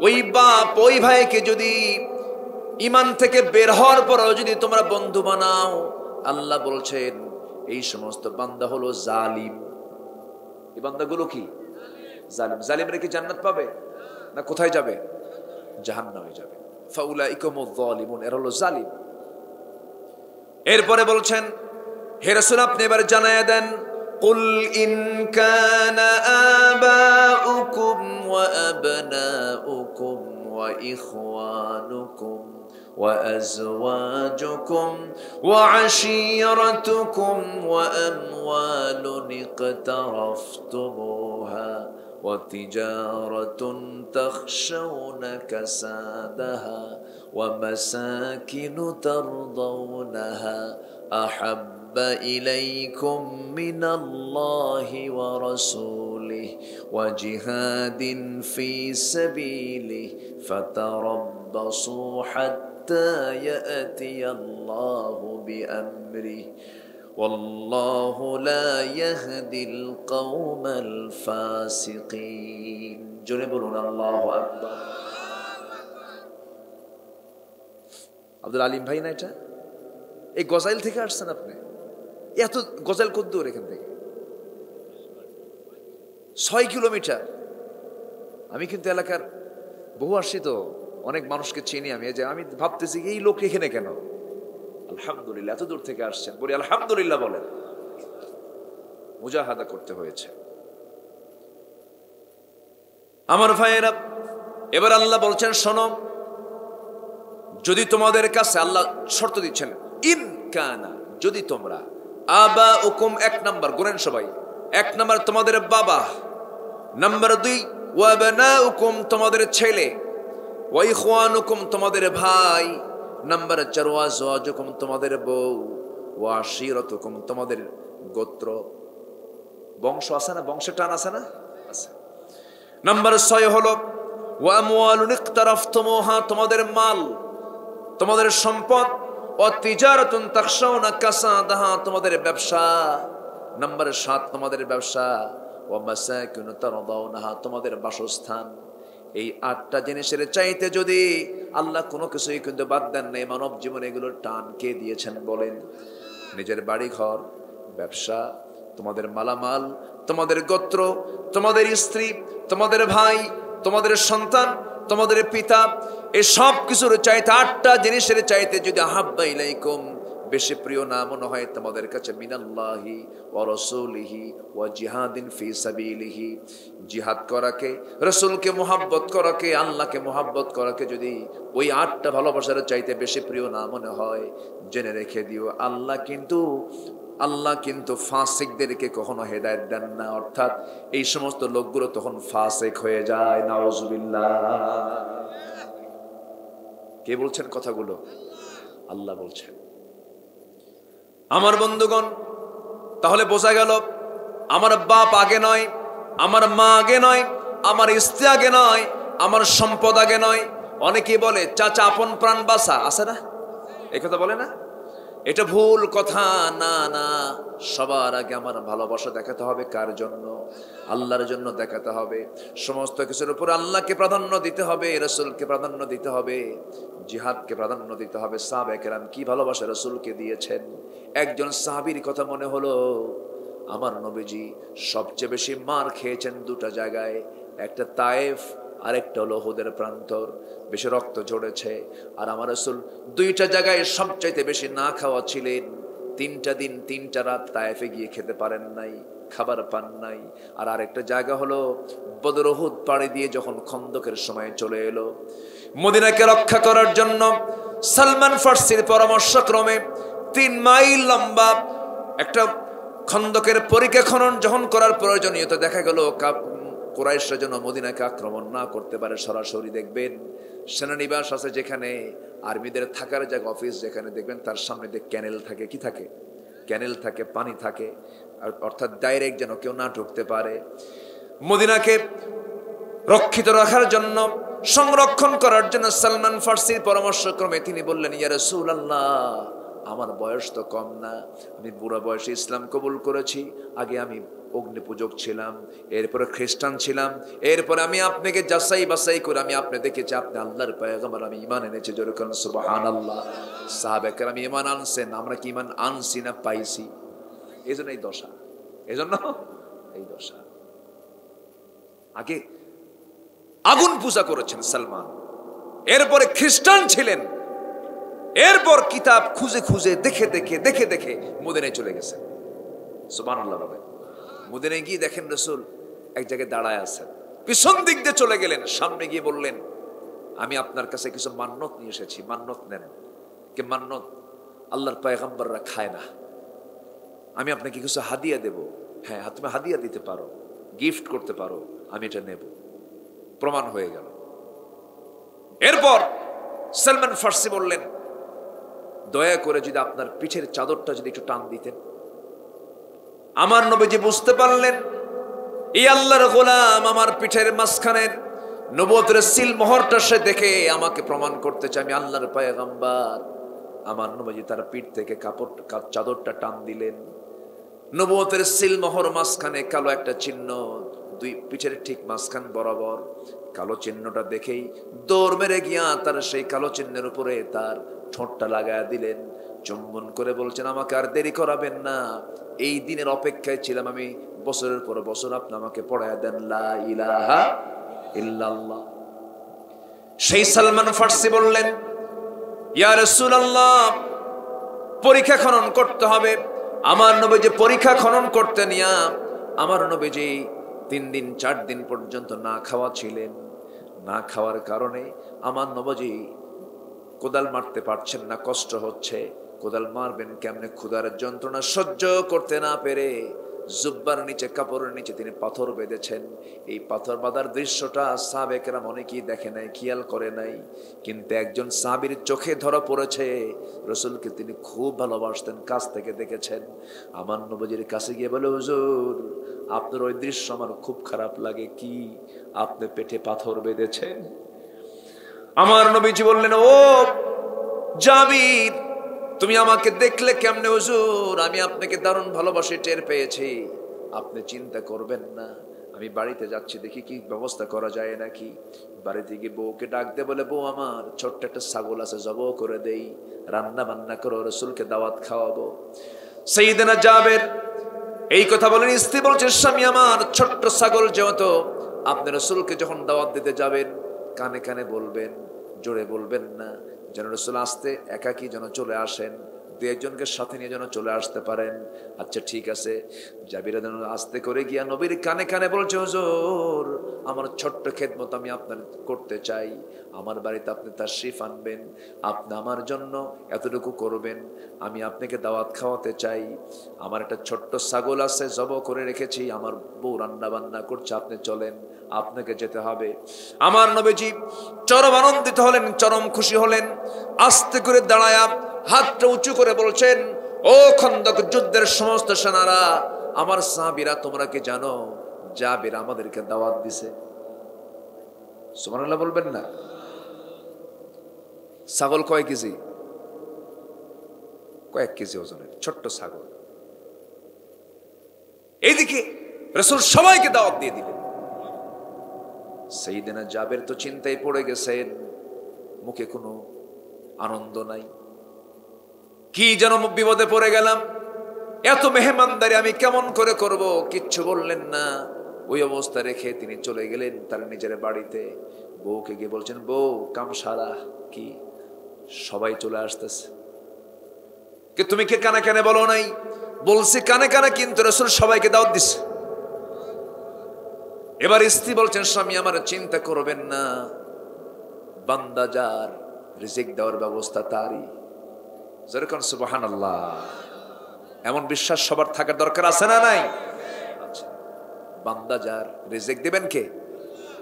ওই বাপ ওই ভাইকে যদি ঈমান থেকে বের হওয়ার পরও যদি তোমরা বন্ধু বানাও, আল্লাহ বলছেন এই সমস্ত বান্দা হলো জালিম। এই বান্দাগুলো কি? জালিম। জালিমরা কি জান্নাত পাবে না কোথায় যাবে? জাহান্নামে যাবে। ফাউলাইকুমুয যালিমুন, এরা হলো জালিম। এরপরে বলছেন, হে রাসূল আপনি এবার জানায়া দেন, কুল ইন কানা আবাউকুম ওয়া আবনাউকুম ওয়া ইখওয়ানুকুম ওয়া আযওয়াজুকুম ওয়া আশীরাতুকুম ওয়া আমওয়ালুন ইকতারাফতুমুহা ওয়া তিজারাতুন তাখশাউনা কাসাদাহা ওয়া মাসাকিনু তারদাউনাহা আহাব্বা ইলাইকুম মিনাল্লাহি ওয়া রাসূলিহি ওয়া জিহাদিন ফি সাবিলিহি ফাতারাব্বাসু হাত্তা ইয়াতিয়াল্লাহু বিআমরিহি ওয়াল্লাহু লা ইয়াহদিল কওমাল ফাসিকিন। জোরে বলুন আল্লাহু আকবার। আব্দুল আলিম ভাই না এটা? এই গজাইল থেকে আসছেন আপনি? এত গজাইল কত দূর এখান থেকে? 6 কিলোমিটার। আমি কিন্তু এলাকার বহু আসছি তো, অনেক মানুষকে চিনি আমি। যে আমি ভাবতেছি এই লোক এখানে কেন? আলহামদুলিল্লাহ, এত দূর থেকে আসছেন, বলি আলহামদুলিল্লাহ বলেন। মুজাহাদা করতে হয়েছে। আমার ভাইয়েরা, এবার আল্লাহ বলছেন শোনো, যদি তোমাদের কাছে, আল্লাহ শর্ত দিচ্ছেন, ইন কানা, যদি তোমরা, আবা উকুম, 1 নাম্বার গুনেন সবাই, 1 নাম্বার তোমাদের বাবা, নাম্বার 2 ওয়াবনা উকুম তোমাদের ছেলে, ওয়া ইখওয়ানুকুম তোমাদের ভাই, নাম্বার 4 ওয়াজওয়াজুকুম তোমাদের বউ, ওয়া আশীরাতুকুম তোমাদের গোত্র, বংশ আছে না, বংশের টান আছে না? আছে। নাম্বার 6 হলো ওয়া আমওয়ালুন ইকতারাফতুমুহা তোমাদের মাল, তোমাদের সম্পদ, ওয়া তিজারাতুন তাখশাউনা কাসাদাহা তোমাদের ব্যবসা, নাম্বার 7 তোমাদের ব্যবসা, ওয়া মাসাকিনু তারদাউনাহা তোমাদের বাসস্থান। এই 8টা জিনিসের চাইতে যদি আল্লাহ কোনো কিছুই কিন্তু বাদ দেন নাই, মানব জীবনে এগুলোর টান কে দিয়েছেন বলেন? নিজের বাড়ি ঘর, ব্যবসা, তোমাদের মালামাল, তোমাদের গোত্র, তোমাদের স্ত্রী, তোমাদের ভাই, তোমাদের সন্তান, তোমাদের পিতা, এই সব কিছুর চাইতে 8টা জিনিসের চাইতে যদি আহাব্বা ইলাইকুম বেশি প্রিয় না মনে হয় তোমাদের কাছে, মিনাল্লাহি ওয়া রাসূলিহি ওয়া জিহাদিন ফি সাবিলিহি, জিহাদ করাকে, রাসূলকে মুহাব্বত করাকে, আল্লাহকে মুহাব্বত করাকে যদি ওই 8টা ভালোবাসার চাইতে বেশি প্রিয় না মনে হয়, জেনে রেখে দিও আল্লাহ কিন্তু ফাসিকদেরকে কখনো হেদায়েত দেন না। অর্থাৎ এই সমস্ত লোকগুলো তখন ফাসিক হয়ে যায়। নাউজুবিল্লাহ। কে বলছেন কথাগুলো? আল্লাহ বলছেন। আমার বন্ধুগণ, তাহলে বোঝা গেল আমার বাপ আগে নয়, আমার মা আগে নয়, আমার স্ত্রী আগে নয়, আমার সম্পদ আগে নয়। অনেকেই বলে চাচা আপন প্রাণ বাঁচা, আছে না? এই কথা বলে না? এটা ভুল কথা। না না, সবার আগে আমার ভালোবাসা দেখাতে হবে কার জন্য? আল্লাহর জন্য দেখাতে হবে। সমস্ত কিছুর উপর আল্লাহকে প্রাধান্য দিতে হবে, রাসূলকে প্রাধান্য দিতে হবে, জিহাদকে প্রাধান্য দিতে হবে। সাহাবায়ে কেরাম কি ভালোবাসা রাসূলকে দিয়েছেন। একজন সাহাবীর কথা মনে হলো, আমার নবীজি সবচেয়ে বেশি মার খেয়েছেন দুটা জায়গায়, একটা তায়েফ আর একটা হলো উহুদের প্রান্তর, বেশি রক্ত ঝরেছে। আর আমার রাসূল দুইটা জায়গায় সবচাইতে বেশি না খাওয়া ছিলেন। 3টা দিন 3টা রাত তায়েফে গিয়ে খেতে পারেন নাই, খাবার পান নাই। আর আরেকটা জায়গা হলো বদর উহুদ পাড়ি দিয়ে যখন খন্দকের সময় চলে এলো, মদিনাকে রক্ষা করার জন্য সালমান ফার্সির পরামর্শক্রমে 3 মাইল লম্বা একটা খন্দকের পরিখা খনন যখন করার প্রয়োজনীয়তা দেখা গেল, কুরাইশরা যেন মদিনাকে আক্রমণ না করতে পারে সরাসরি। দেখবেন সেনানিবাস আছে যেখানে, আর্মিদের থাকার জায়গা, অফিস যেখানে, দেখবেন তার সামনে দিয়ে ক্যানেল থাকে। কি থাকে? ক্যানেল থাকে, পানি থাকে, অর্থাৎ ডাইরেক্ট যেন কেউ না ঢুকতে পারে। মদিনাকে রক্ষিত রাখার জন্য, সংরক্ষণ করার জন্য সালমান ফার্সির পরামর্শক্রমে তিনি বললেন, ইয়া রাসূলুল্লাহ, আমার বয়স তো কম না, আমি বুড়া বয়সে ইসলাম কবুল করেছি। আগে আমি অগ্নি পূজক ছিলাম, এরপরে খ্রিস্টান ছিলাম, এরপরে আমি আপনাকে যাচাই বাছাই করে আমি আপনি দেখেছি আপনি আল্লাহর পয়গম্বর, আমি ঈমান এনেছি। জোরে বলুন সুবহানাল্লাহ। সাহাবায়ে কেরাম ঈমান আনছেন, আমরা কি ঈমান আনছি না পাইছি? এজন্য এই দশা, এজন্য এই দশা। আগে আগুন পূজা করেছেন সালমান, এরপরে খ্রিস্টান ছিলেন, এরপর কিতাব খুঁজে খুঁজে দেখে দেখে দেখে দেখে মদিনায় চলে গেছেন। সুবহানাল্লাহ বলেন। মদিনায় গিয়ে দেখেন রাসূল এক জায়গায় দাঁড়ায় আছেন, পিছন দিক দিয়ে চলে গেলেন, সামনে গিয়ে বললেন, আমি আপনার কাছে কিছু মান্নত নিয়ে এসেছি, মান্নত নেন। কে মান্নত? আল্লাহর পয়গম্বররা খায় না, আমি আপনাকে কিছু হাদিয়া দেব। হ্যাঁ, তুমি হাদিয়া দিতে পারো, গিফট করতে পারো, আমি এটা নেব। প্রমাণ হয়ে গেল। এরপর সালমান ফার্সি বললেন, দয়া করে যদি আপনার পিঠের চাদরটা যদি একটু টান দিতেন। আমার নবীজি বুঝতে পারলেন এই আল্লাহর গোলাম আমার পিঠের মাঝখানের নবুয়তের সিল মোহরটা সে দেখে আমাকে প্রমাণ করতে চায় আমি আল্লাহর পয়গম্বর। আমার নবীজি তার পিঠ থেকে চাদরটা টান দিলেন, নবুয়তের সিল মোহর মাঝখানে কালো একটা চিহ্ন, দুই পিঠের ঠিক মাঝখান বরাবর কালো চিহ্নটা দেখেই দৌড় মেরে গিয়া তার সেই কালো চিহ্নের উপরে তার ঠোঁটটা লাগায়া দিলেন। চুম্বন করে বলছেন, আমাকে আর দেরি করাবেন না, এই দিনের অপেক্ষায় ছিলাম আমি বছরের পর বছর, আপনি আমাকে পড়ায়া দেন লা ইলাহা ইল্লাল্লাহ। সেই সালমান ফার্সি বললেন, ইয়া রাসূলুল্লাহ, পরীক্ষা খনন করতে হবে। আমার নবীজি পরীক্ষা খনন করতে নিয়া আমার নবীজি 3 দিন 4 দিন পর্যন্ত না খাওয়া ছিলেন। না খাওয়ার কারণে আমার নবীজি কোদাল মারতে পারছেন না, কষ্ট হচ্ছে। কোদাল মারবেন কেমনে? ক্ষুধার যন্ত্রণা সহ্য করতে না পেরে জুব্বার নিচে, কাপড়ের নিচে তিনি পাথর বেঁধেছেন। এই পাথর বাঁধার দৃশ্যটা সাহাবায়ে কেরাম অনেকেই দেখে নাই, খেয়াল করে নাই, কিন্তু একজন সাহাবীর চোখে ধরা পড়েছে। রাসূলকে তিনি খুব ভালোবাসতেন, কাছ থেকে দেখেছেন। আমার নবীজির কাছে গিয়ে বলে, হুজুর, আপনার ওই দৃশ্য আমার খুব খারাপ লাগে। কি? আপনি পেটে পাথর বেঁধেছেন? আমার নবীজি বললেন, ও জাবির, তুমি আমাকে দেখলে কেমনে? হুজুর, আমি আপনাকে দারুণ ভালোবাসি, টের পেয়েছি। আপনি চিন্তা করবেন না, আমি বাড়িতে যাচ্ছি, দেখি কি ব্যবস্থা করা যায় নাকি। বাড়িতে গিয়ে বউকে ডাক দে, বলে, বউ, আমার ছোট্ট একটা ছাগল আছে, জবাই করে দেই, রান্না বান্না করো, রাসূলকে দাওয়াত খাওয়াবো। সাইয়েদনা জাবের এই কথা বলেন। স্ত্রী বলছেন, স্বামী আমার, ছোট্ট ছাগল যেহেতু, আপনি রাসূলকে যখন দাওয়াত দিতে যাবেন কানে কানে বলবেন, জোরে বলবেন না, যেন রাসূল আসতে একাকী যেন চলে আসেন, 2 জনকে সাথে নিয়ে যেন চলে আসতে পারেন। আচ্ছা ঠিক আছে। জাবির যেন আস্তে করে গিয়া নবীর কানে কানে বলছে, হুজুর, আমার ছোট্ট খেদমত আমি আপনার করতে চাই, আমার বাড়িতে আপনি তাশরিফ আনবেন, আপনি আমার জন্য এতটুকু করবেন, আমি আপনাকে দাওয়াত খাওয়াতে চাই। আমার একটা ছোট্ট ছাগল আছে, জবাই করে রেখেছি, আমার বউ রান্না বান্না করছে, আপনি চলেন, আপনাকে যেতে হবে। আমার নবীজি চরম আনন্দিত হলেন, চরম খুশি হলেন। আস্তে করে দাঁড়ায়া হাতটা উঁচু করে বলছেন, ও ও খন্দক যুদ্ধের সমস্ত সেনারা, আমার সাহাবীরা, তোমরা কি জানো জাবের আমাদেরকে দাওয়াত দিছে? সুবহানাল্লাহ বলবেন না? ছাগল কয় কেজি? কয়েক কেজি ওজনের ছোট্ট ছাগল। এইদিকে রাসূল সবাইকে দাওয়াত দিয়ে দিলেন। সাইয়েদনা জাবের তো চিন্তায় পড়ে গেছেন, মুখে কোনো আনন্দ নাই। কি যেন বিপদে পড়ে গেলাম, এত মেহমানদারি আমি কেমন করে করব? কিচ্ছু বললেন না। ওই অবস্থা রেখে তিনি চলে গেলেন তার নিজের বাড়িতে। বউকে গিয়ে বলছেন, বউ কাম সারা। কি? সবাই চলে আসতেছে। কি তুমি কি কানে কানে বলো নাই? বলছি কানে কানে, কিন্তু রাসূল সবাইকে দাওয়াত দিছে। এবার স্ত্রী বলছেন, স্বামী আমার চিন্তা করবেন না, বান্দা যার রিজিক দেওয়ার ব্যবস্থা তারই। যেরকম সুবহানাল্লাহ। এমন বিশ্বাস সবার থাকার দরকার আছে না নাই? আচ্ছা, বান্দা যার রিজিক দিবেন কে?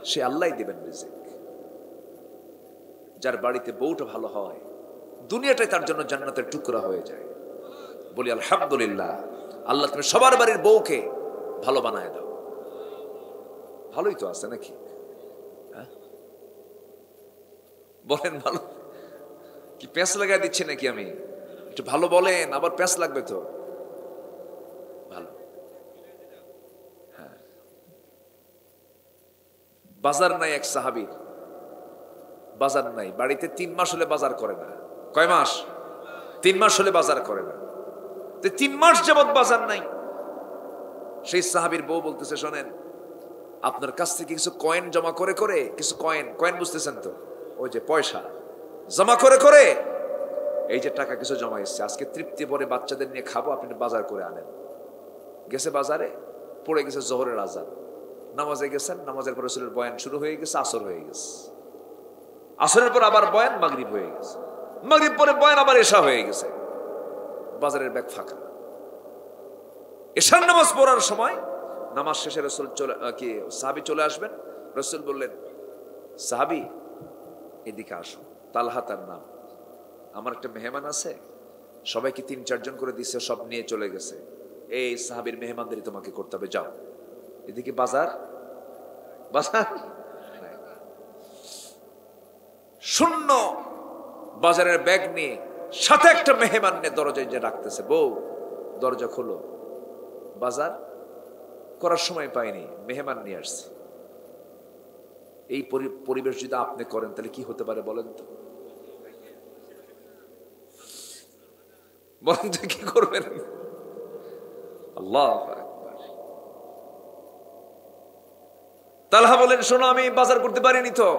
সে আল্লাহই দিবেন রিজিক। যার বাড়িতে বউটা ভালো হয়, দুনিয়াটাই তার জন্য জান্নাতের টুকরা হয়ে যায়। বলি আলহামদুলিল্লাহ। আল্লাহ তুমি সবার বাড়ির বউকে ভালো বানায় দাও। ভালোই তো আছে নাকি? হ্যাঁ বলেন, ভালো কি প্যাঁচ লাগাই দিচ্ছে নাকি? আমি একটু ভালো বলেন, আবার প্যাঁচ লাগবে তো। ভালো। হ্যাঁ, বাজার নাই এক সাহাবীর, বাজার নাই বাড়িতে। 3 মাস হলে বাজার করে না। কয় মাস? 3 মাস হলে বাজার করে না। 3 মাস যাবত বাজার নাই। সেই সাহাবীর বউ বলতেছে, শোনেন, আপনার কাছ থেকে কিছু কয়েন জমা করে করে, কিছু কয়েন, কয়েন বুঝতেছেন তো, ওই যে পয়সা জমা করে করে এই যে টাকা কিছু জমা এসছে, আজকে তৃপ্তি ভরে বাচ্চাদের নিয়ে খাবো, আপনি বাজার করে আনেন। গেছে বাজারে, পড়ে গেছে জোহরের আজান, নামাজে গেছেন, নামাজের পর রাসূলের বয়ান শুরু হয়ে গেছে, আসর হয়ে গেছে, আসরের পর আবার বয়ান, মাগরিব হয়ে গেছে, মাগরিব পরে বয়ান, আবার এশা হয়ে গেছে, বাজারের ব্যাগ ফাঁকা। এশার নামাজ পড়ার সময়, নামাজ শেষে রাসূল সাহাবী চলে আসবেন। রাসূল বললেন, সাহাবী এদিকে আসো। তালহা তার নাম। আমার একটা মেহমান আছে, সবাইকে 3-4 জন করে দিচ্ছে, সব নিয়ে চলে গেছে। এই সাহাবীর মেহমানদারি তোমাকে করতে হবে, যাও। এদিকে বাজার, বাজার শূন্য, বাজারের ব্যাগ নিয়ে সাথে একটা মেহমান নিয়ে দরজায় যে রাখতেছে, বউ দরজা খোলো। বাজার করার সময় পাইনি, মেহমান নিয়ে আসছে। এই পরিবেশ যদি আপনি করেন তাহলে কি হতে পারে বলেন তো? বলেন তো কি করবেন? আল্লাহু আকবার। তালহা বলেন, শোনো, আমি বাজার করতে পারিনি তো,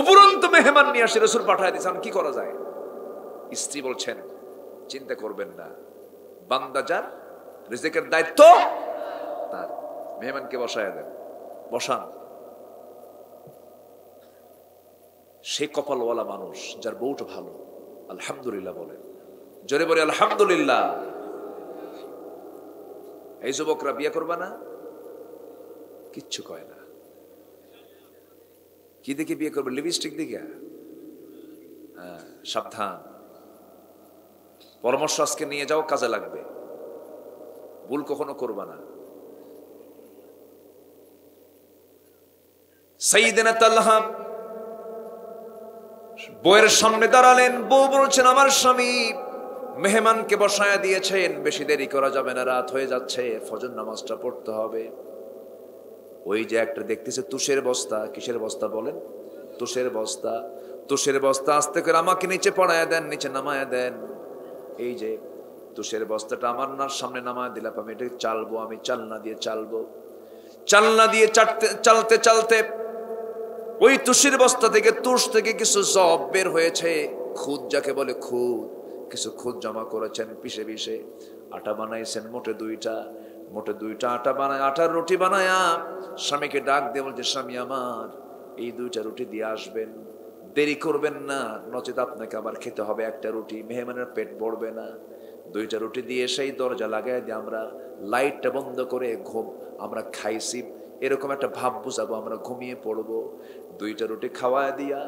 উপরন্ত মেহমান নিয়ে আসে, রাসূল পাঠায় দিয়েছেন, কি করা যায়? স্ত্রী বলছেন, চিন্তা করবেন না, বান্দা যার রিজিকের দায়িত্ব তার। মেহমানকে বসায় দেন, বসান। সে কপালওয়ালা মানুষ যার বউটা ভালো। আলহামদুলিল্লাহ বলেন, জোরে বলে আলহামদুলিল্লাহ। এই যুবকরা বিয়ে করবা না? কিচ্ছু কয় না। কি দেখে বিয়ে করবে? লিপস্টিক দিকে? হ্যাঁ, সাবধান। পরামর্শ আজকে নিয়ে যাও, কাজে লাগবে। ভুল কখনো করবা না। সাইয়েদনা তালহা বউয়ের সামনে দাঁড়ালেন। বউ বলছেন, আমার স্বামী মেহমানকে বসায়া দিয়েছেন, বেশি দেরি করা যাবে না, রাত হয়ে যাচ্ছে, ফজর নামাজটা পড়তে হবে। ওই যে একটা দেখতেছে তুষের বস্তা, কিসের বস্তা বলেন? তুষের বস্তা। তুষের বস্তা আস্তে করে আমাকে নিচে পড়ায়া দেন, নিচে নামায়া দেন। এই যে তুষের বস্তাটা আমার সামনে নামায় দিলাম, আমি এটা চালবো, আমি চালনা দিয়ে চালবো। চালনা দিয়ে চালতে চালতে ওই তুষের বস্তা থেকে, তুষ থেকে কিছু জব বের হয়েছে, খুদ যাকে বলে খুদ। কিছু খুদ জমা করেছেন, পিষে পিষে আটা বানাইছেন, মোটে 2টা আটা বানায়, আটার রুটি বানায়া স্বামীকে ডাক দিয়ে বলছে, স্বামী আমার এই 2টা রুটি দিয়ে আসবেন, দেরি করবেন না, নচেত আপনাকে আবার খেতে হবে একটা রুটি, মেহমানের পেট ভরবে না। 2টা রুটি দিয়ে সেই দরজা লাগাই দিয়ে আমরা লাইটটা বন্ধ করে আমরা খাইছি এরকম একটা ভাব বুঝাবো, আমরা ঘুমিয়ে পড়বো। 2টা রুটি খাওয়া দিয়া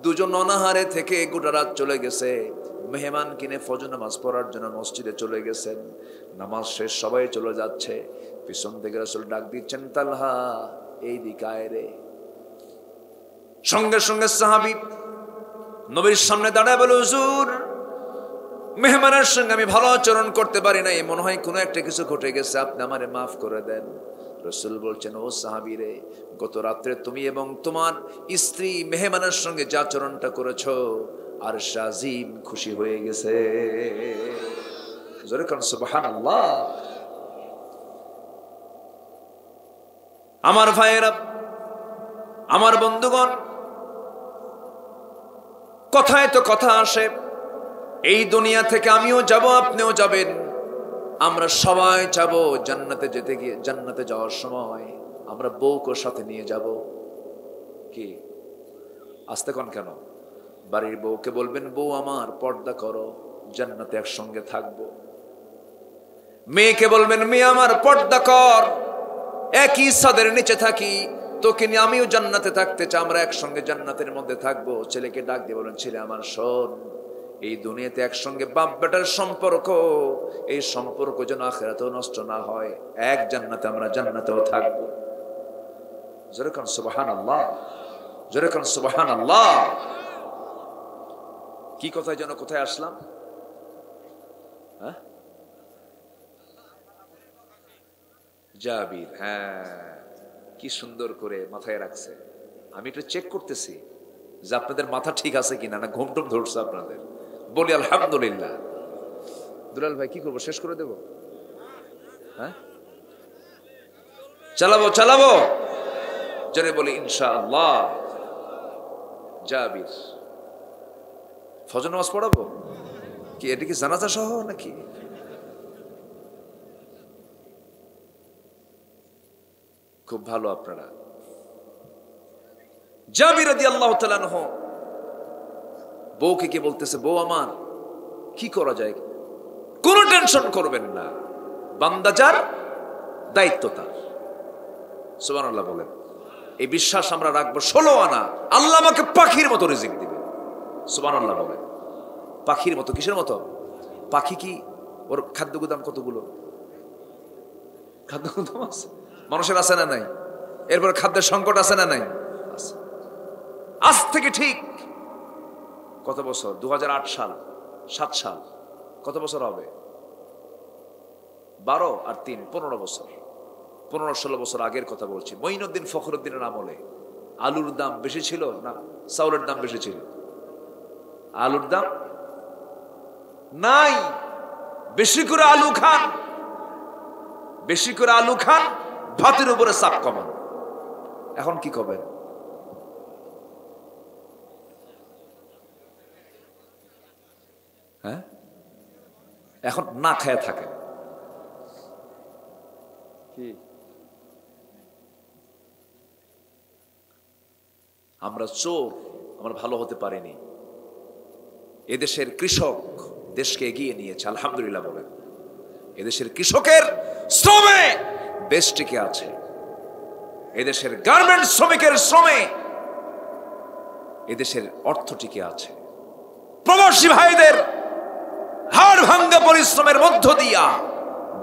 দুজন অনাহারে থেকে গোটা রাত চলে গেছে। মেহমান কিনে ফজর নামাজ পড়ার জন্য মসজিদে চলে গেছেন। নামাজ শেষ, সবাই চলে যাচ্ছে, পিছন থেকে রাসূল ডাক দিচ্ছেন, তালহা এই দিকে আয় রে। সঙ্গে সঙ্গে সাহাবী নবীর সামনে দাঁড়ায় বলে, হুজুর মেহমানের সঙ্গে আমি ভালো আচরণ করতে পারি না, মনে হয় কোনো একটা কিছু ঘটে গেছে, আপনি আমারে মাফ করে দেন। রাসূল বলছেন, ও সাহাবী রে, গত রাত্রে তুমি এবং তোমার স্ত্রী মেহমানের সঙ্গে যে আচরণটা করেছো, আর শাজিম খুশি হয়ে গেছে। জোরে কোন সুবহানাল্লাহ। আমার ভাইয়েরা, আমার বন্ধুগণ, কথায় তো কথা আসে, এই দুনিয়া থেকে আমিও যাব, আপনিও যাবেন, আমরা সবাই যাব জান্নাতে। যেতে গিয়ে জান্নাতে যাওয়ার সময় আমরা বউকে সাথে নিয়ে যাব। কি আস্তে কোন কেন? বাড়ির বউকে বলবেন, বউ আমার পর্দা করো, জান্নাতে একসঙ্গে থাকবো। মেয়েকে বলবেন, মেয়ে আমার পর্দা কর, একই ছাদের নিচে থাকি, তোকে নিয়ে আমিও জান্নাতে থাকতে চাই, আমরা একসঙ্গে জান্নাতের মধ্যে থাকবো। ছেলেকে ডাক দিয়ে বলেন, ছেলে আমার শোন, এই দুনিয়াতে একসঙ্গে বাপ বেটার সম্পর্ক, এই সম্পর্ক যেন আখিরাতেও নষ্ট না হয়, এক জান্নাতে আমরা জান্নাতেও থাকবো। জোরে কোন সুবহানাল্লাহ, জোরে কোন সুবহানাল্লাহ। কি কথায় যেন কোথায় আসলাম? হ্যাঁ, জাবির, হ্যাঁ, কি সুন্দর করে মাথায় রাখছে। আমি একটু চেক করতেছি যে আপনাদের মাথা ঠিক আছে কিনা, না ঘুমটুম ধরছে আপনাদের। বলি আলহামদুলিল্লাহ। দুলাল ভাই কি করবো, শেষ করে দেব? হ্যাঁ, চালাবো চালাবো, জোরে বলি ইনশাআল্লাহ। জাবির, ফজর নামাজ পড়াবো কি? এটা কি জানাজা সহ নাকি? খুব ভালো আপনারা। জাবির রাদিয়াল্লাহু তাআলা আনহু বউকে কি বলতেছে, বউ আমার কি করা যায়? কোনো টেনশন করবেন না, বান্দা যার দায়িত্ব তার। সুবহানাল্লাহ বলেন। এই বিশ্বাস আমরা রাখবো। 16 আনা আল্লাহ আমাকে পাখির মতো রিজিক দিবে। সুবহানাল্লাহ বলেন। পাখির মতো, কিসের মতো? পাখি কি ওর খাদ্য গুদাম কতগুলো? খাদ্য গুদাম আছে, মানুষের আছে না নাই? এরপর খাদ্যের সংকট আছে না নাই? আজ থেকে ঠিক কত বছর? 2008 সাল, 7 সাল, কত বছর হবে? 12 আর 3 15 বছর, 15-16 বছর আগের কথা বলছি। মঈনুদ্দিন ফখরুদ্দিনের আমলে আলুর দাম বেশি ছিল না চাউলের দাম বেশি ছিল? আলুর দাম নাই, বেশি করে আলু খান, বেশি করে আলু খান, ভাতের উপরে চাপ কমান। এখন কি করবেন? হ্যাঁ, এখন না খেয়ে থাকেন। কি আমরা চোর, আমরা ভালো হতে পারিনি। এদেশের কৃষক দেশকে এগিয়ে নিয়েছে, আলহামদুলিল্লাহ বলেন। এদেশের কৃষকের শ্রমে দেশ টিকে আছে। এদেশের গার্মেন্ট শ্রমিকের শ্রমে এদেশের অর্থ টিকে আছে। প্রবাসী ভাইদের হাড় ভাঙ্গা পরিশ্রমের মধ্য দিয়া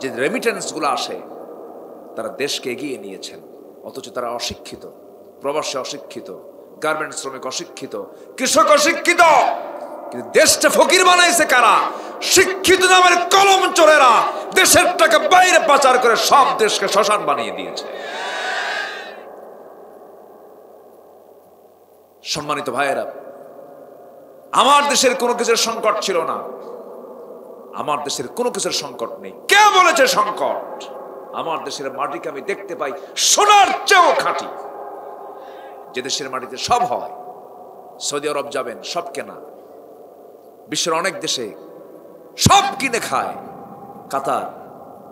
যে রেমিটেন্স গুলো আসে, তারা দেশকে এগিয়ে নিয়েছেন। অথচ তারা অশিক্ষিত, প্রবাসী অশিক্ষিত, গার্মেন্ট শ্রমিক অশিক্ষিত, কৃষক অশিক্ষিত। কিন্তু দেশটা ফকির বানাইছে কারা? শিক্ষিত নামের কলম চোরেরা দেশের টাকা বাইরে পাচার করে সব দেশকে শ্মশান বানিয়ে দিয়েছে। সম্মানিত ভাইয়েরা, আমার দেশের কোনো কিছুর সংকট ছিল না, আমার দেশের কোনো কিছুর সংকট নেই। কে বলেছে সংকট? আমার দেশের মাটিকে আমি দেখতে পাই সোনার চেয়েও খাঁটি। যে দেশের মাটিতে সব হয়, সৌদি আরব যাবেন সব কেনা, বিশ্বের অনেক দেশে সব কিনে খায়, কাতার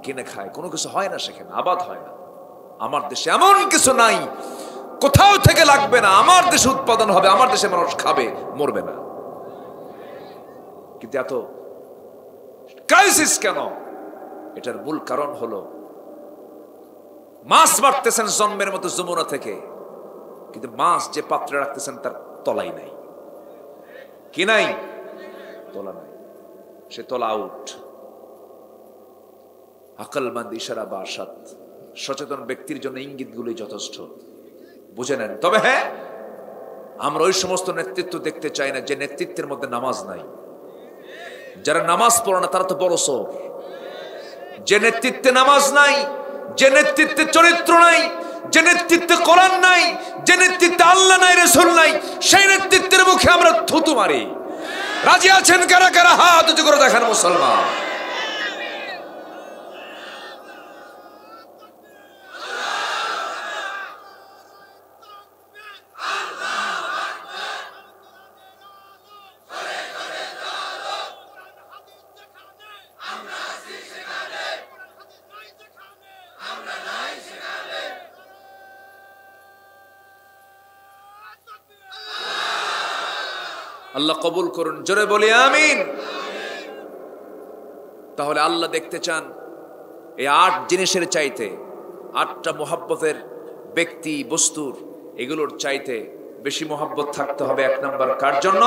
কিনে খায়, কোনো কিছু হয় না সেখানে, আবাদ হয় না। আমার দেশে এমন কিছু নাই কোথাও থেকে লাগবে না, আমার দেশে উৎপাদন হবে, আমার দেশে মানুষ খাবে, মরবে না। কিন্তু এত ক্রাইসিস কেন? এটার মূল কারণ হলো মাছ মারতেছেন জন্মের মতো যমুনা থেকে, কিন্তু মাছ যে পাত্রে রাখতেছেন তার তলাই নাই। কি নাই? তলা নাই। সে তলা আউট। আকলমন্দ ইশারা বা আসাদ, সচেতন ব্যক্তির জন্য ইঙ্গিতগুলোই যথেষ্ট, বুঝে নেন। তবে হ্যাঁ, আমরা ওই সমস্ত নেতৃত্ব দেখতে চাই না যে নেতৃত্বের মধ্যে নামাজ নাই। যারা নামাজ পড়ে না তারা তো বড় সর। যে নেতৃত্বে নামাজ নাই, যে নেতৃত্বে চরিত্র নাই, যে নেতৃত্বে কোরআন নাই, যে নেতৃত্বে আল্লাহ নাই, রাসূল নাই, সেই নেতৃত্বের মুখে আমরা থুতু মারি। রাজি আছেন কারা কারা? হাত উঁচু করে দেখান মুসলমান। আল্লাহ কবুল করুন, জোরে বলি আমিন। তাহলে আল্লাহ দেখতে চান এই 8 জিনিসের চাইতে, 8টা মোহাব্বতের ব্যক্তি বস্তুর, এগুলোর চাইতে বেশি মোহাব্বত থাকতে হবে। 1 নাম্বার কার জন্য?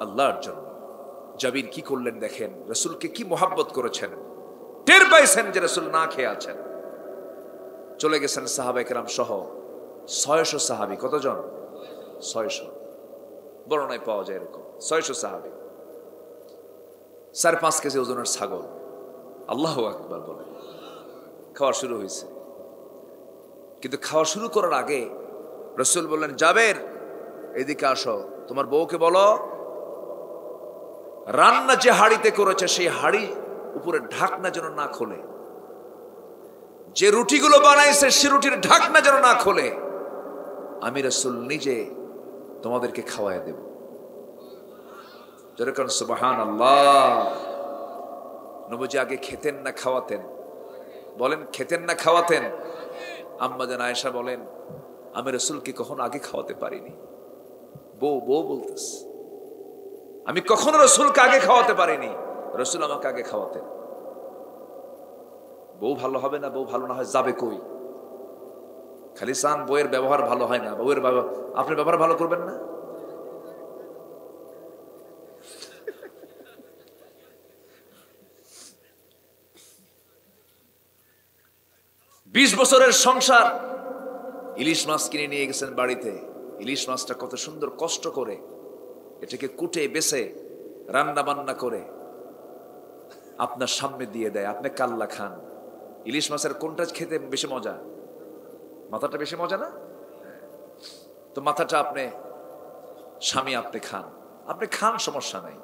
আল্লাহর জন্য। জাবির কি করলেন দেখেন, রাসূলকে কি মোহাব্বত করেছেন। টের পাইছেন যে রাসূল না খেয়ে আছেন। চলে গেছেন সাহাবায়ে কেরাম সহ 600 সাহাবী। কতজন? 600। বর্ণনায় পাওয়া যায় এরকম 600 সাহাবী, 4.5 কেজি ওজনের ছাগল। আল্লাহু আকবার বলে খাওয়া শুরু হয়েছে। কিন্তু খাওয়া শুরু করার আগে রাসূল বললেন, জাবের এদিকে আসো, তোমার বউকে বলো রান্না যে হাড়িতে করেছে সেই হাড়ি উপরে ঢাকনা যেন না খোলে, যে রুটিগুলো বানাইছে সে রুটির ঢাকনা যেন না খোলে, আমি রাসূল নিজে তোমাদেরকে খাওয়ায় দেব। যেরকম সুবহানাল্লাহ। নবীজি আগে খেতেন না খাওয়াতেন? বলেন, খেতেন না খাওয়াতেন? আম্মা জান আয়েশা বলেন, আমি রাসূলকে কখনো আগে খাওয়াতে পারিনি। বউ বলতেছে, আমি কখনো রাসূলকে আগে খাওয়াতে পারিনি, রাসূল আমাকে আগে খাওয়াতেন। বউ ভালো হবে না, বউ ভালো না হয় যাবে কই? খালি চান বউয়ের ব্যবহার ভালো হয় না, বউয়ের আপনি ব্যবহার ভালো করবেন না? বিশ বছরের সংসার, ইলিশ মাছ কিনে নিয়ে গেছেন বাড়িতে। ইলিশ মাছটা কত সুন্দর কষ্ট করে এটাকে কুটে বেছে রান্না বান্না করে আপনার সামনে দিয়ে দেয়, আপনি কাল্লা খান। ইলিশ মাছের কোনটা খেতে বেশি মজা? মাথাটা বেশি মজা না? তো মাথাটা আপনি স্বামী আপনি খান, সমস্যা নাই,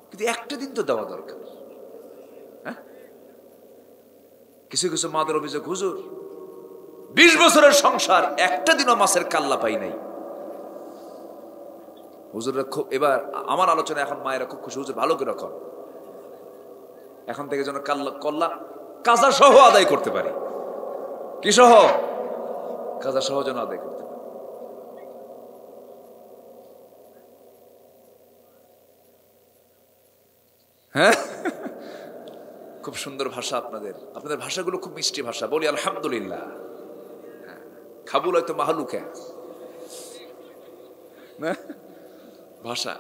কিন্তু একটা দিন তো দেওয়া দরকার। হ্যাঁ, কিছু কিছু মাদের অভিযোগ, হুজুর 20 বছরের সংসার, একটা দিনও মাছের কাল্লা পাই নাই। হুজুররা খুব, এবার আমার আলোচনা এখন মায়েরা খুব খুশি, হুজুর ভালো করে রাখুন, এখন থেকে যেন কল্লা কাজা সহ আদায় করতে পারি। কি সহ? কাজা সহ যেন আদায় করতে পারি। হ্যাঁ, খুব সুন্দর ভাষা আপনাদের ভাষাগুলো খুব মিষ্টি ভাষা। বলি আলহামদুলিল্লাহ। খাবুল হয়তো মাহালুকে ভাষা,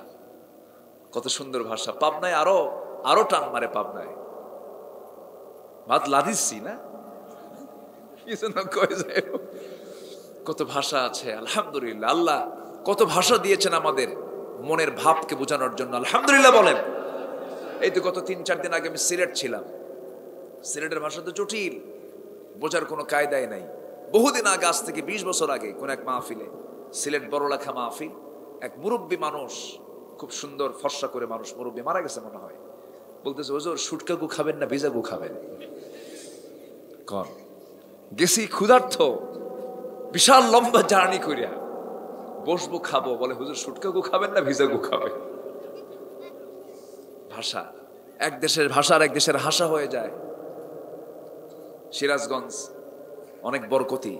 কত সুন্দর ভাষা। পাবনায় আরো টান মারে, পাবনায় ভাত লাদিসি না, কত ভাষা আছে। আলহামদুলিল্লাহ, আল্লাহ কত ভাষা দিয়েছেন আমাদের মনের ভাবকে বোঝানোর জন্য। আলহামদুলিল্লাহ বলেন। এই তো গত 3-4 দিন আগে আমি সিলেট ছিলাম। সিলেটের ভাষা তো জটিল, বোঝার কোনো কায়দাই নাই। বহুদিন আগে, আজ থেকে 20 বছর আগে, কোন এক মাহফিলে, সিলেট বড়লেখা মাহফিল, এক মুরব্বী মানুষ, খুব সুন্দর ফর্সা করে মানুষ, মুরব্বী, মারা গেছে মনে হয়, বলতেছে, হুজুর শুটকা গু খাবেন না ভিজা গু খাবেন? কন গেছি ক্ষুধার্থ, বিশাল লম্বা জার্নি করিয়া বসবো খাবো, বলে হুজুর শুটকা গু খাবেন না ভিজা গু খাবেন? ভাষা, এক দেশের ভাষা আর এক দেশের হাসা হয়ে যায়। সিরাজগঞ্জ অনেক বরকতি,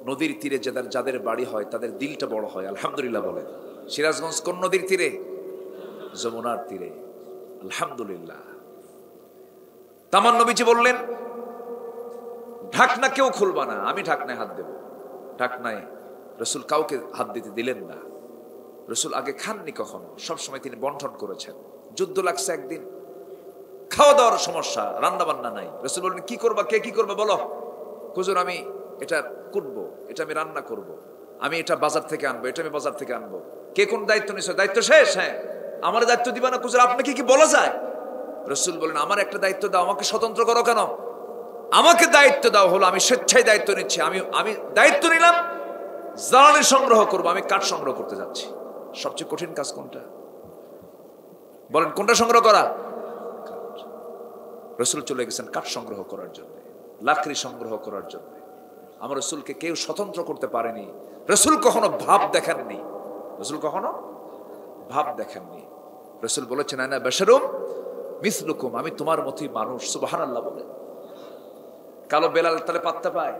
নদীর তীরে যাদের বাড়ি হয় তাদের দিলটা বড় হয়। আলহামদুলিল্লাহ বলে। সিরাজগঞ্জ কোন নদীর তীরে? যমুনার তীরে। আলহামদুলিল্লাহ। তামান নবীজি বললেন, ঢাকনা কেউ খুলবা না, আমি ঢাকনায় হাত দেব। ঢাকনায় রাসূল কাউকে হাত দিতে দিলেন না। রসুল আগে খাননি কখনো, সবসময় তিনি বন্টন করেছেন। যুদ্ধ লাগছে একদিন, খাওয়া দাওয়ার সমস্যা, রান্না বান্না নাই। রসুল বললেন কি করবা, কে কি করবে বলো। হুজুর আমি এটা কুটবো, এটা আমি রান্না করব, আমি এটা বাজার থেকে আনবো, এটা আমি বাজার থেকে আনবো। কে কোন দায়িত্ব নিছে? দায়িত্ব শেষ। হ্যাঁ, আমার দায়িত্ব দিবা না? হুজুর আপনাকে কি বলা যায়? রসুল বলেন আমার একটা দায়িত্ব দাও, আমাকে স্বতন্ত্র করো কেন? আমাকে দায়িত্ব দাও হলো আমি স্বেচ্ছায় দায়িত্ব নিচ্ছি। আমি দায়িত্ব নিলাম জ্বালানি সংগ্রহ করব, আমি কাঠ সংগ্রহ করতে যাচ্ছি। সবচেয়ে কঠিন কাজ কোনটা বলেন? কোনটা সংগ্রহ করা? রসুল চলে গেছেন কাঠ সংগ্রহ করার জন্য, লাকড়ি সংগ্রহ করার জন্য। আমার রসুলকে কেউ স্বতন্ত্র করতে পারেনি। রসুল কখনো ভাব দেখাননি, রসুল কখনো ভাব দেখাননি। রসুল বলেছেন আনা বাশারুম মিসলুকুম, আমি তোমার মতোই মানুষ। সুবহানাল্লাহ বলে। কালো বেলাল তাহলে পাত্তা পায়?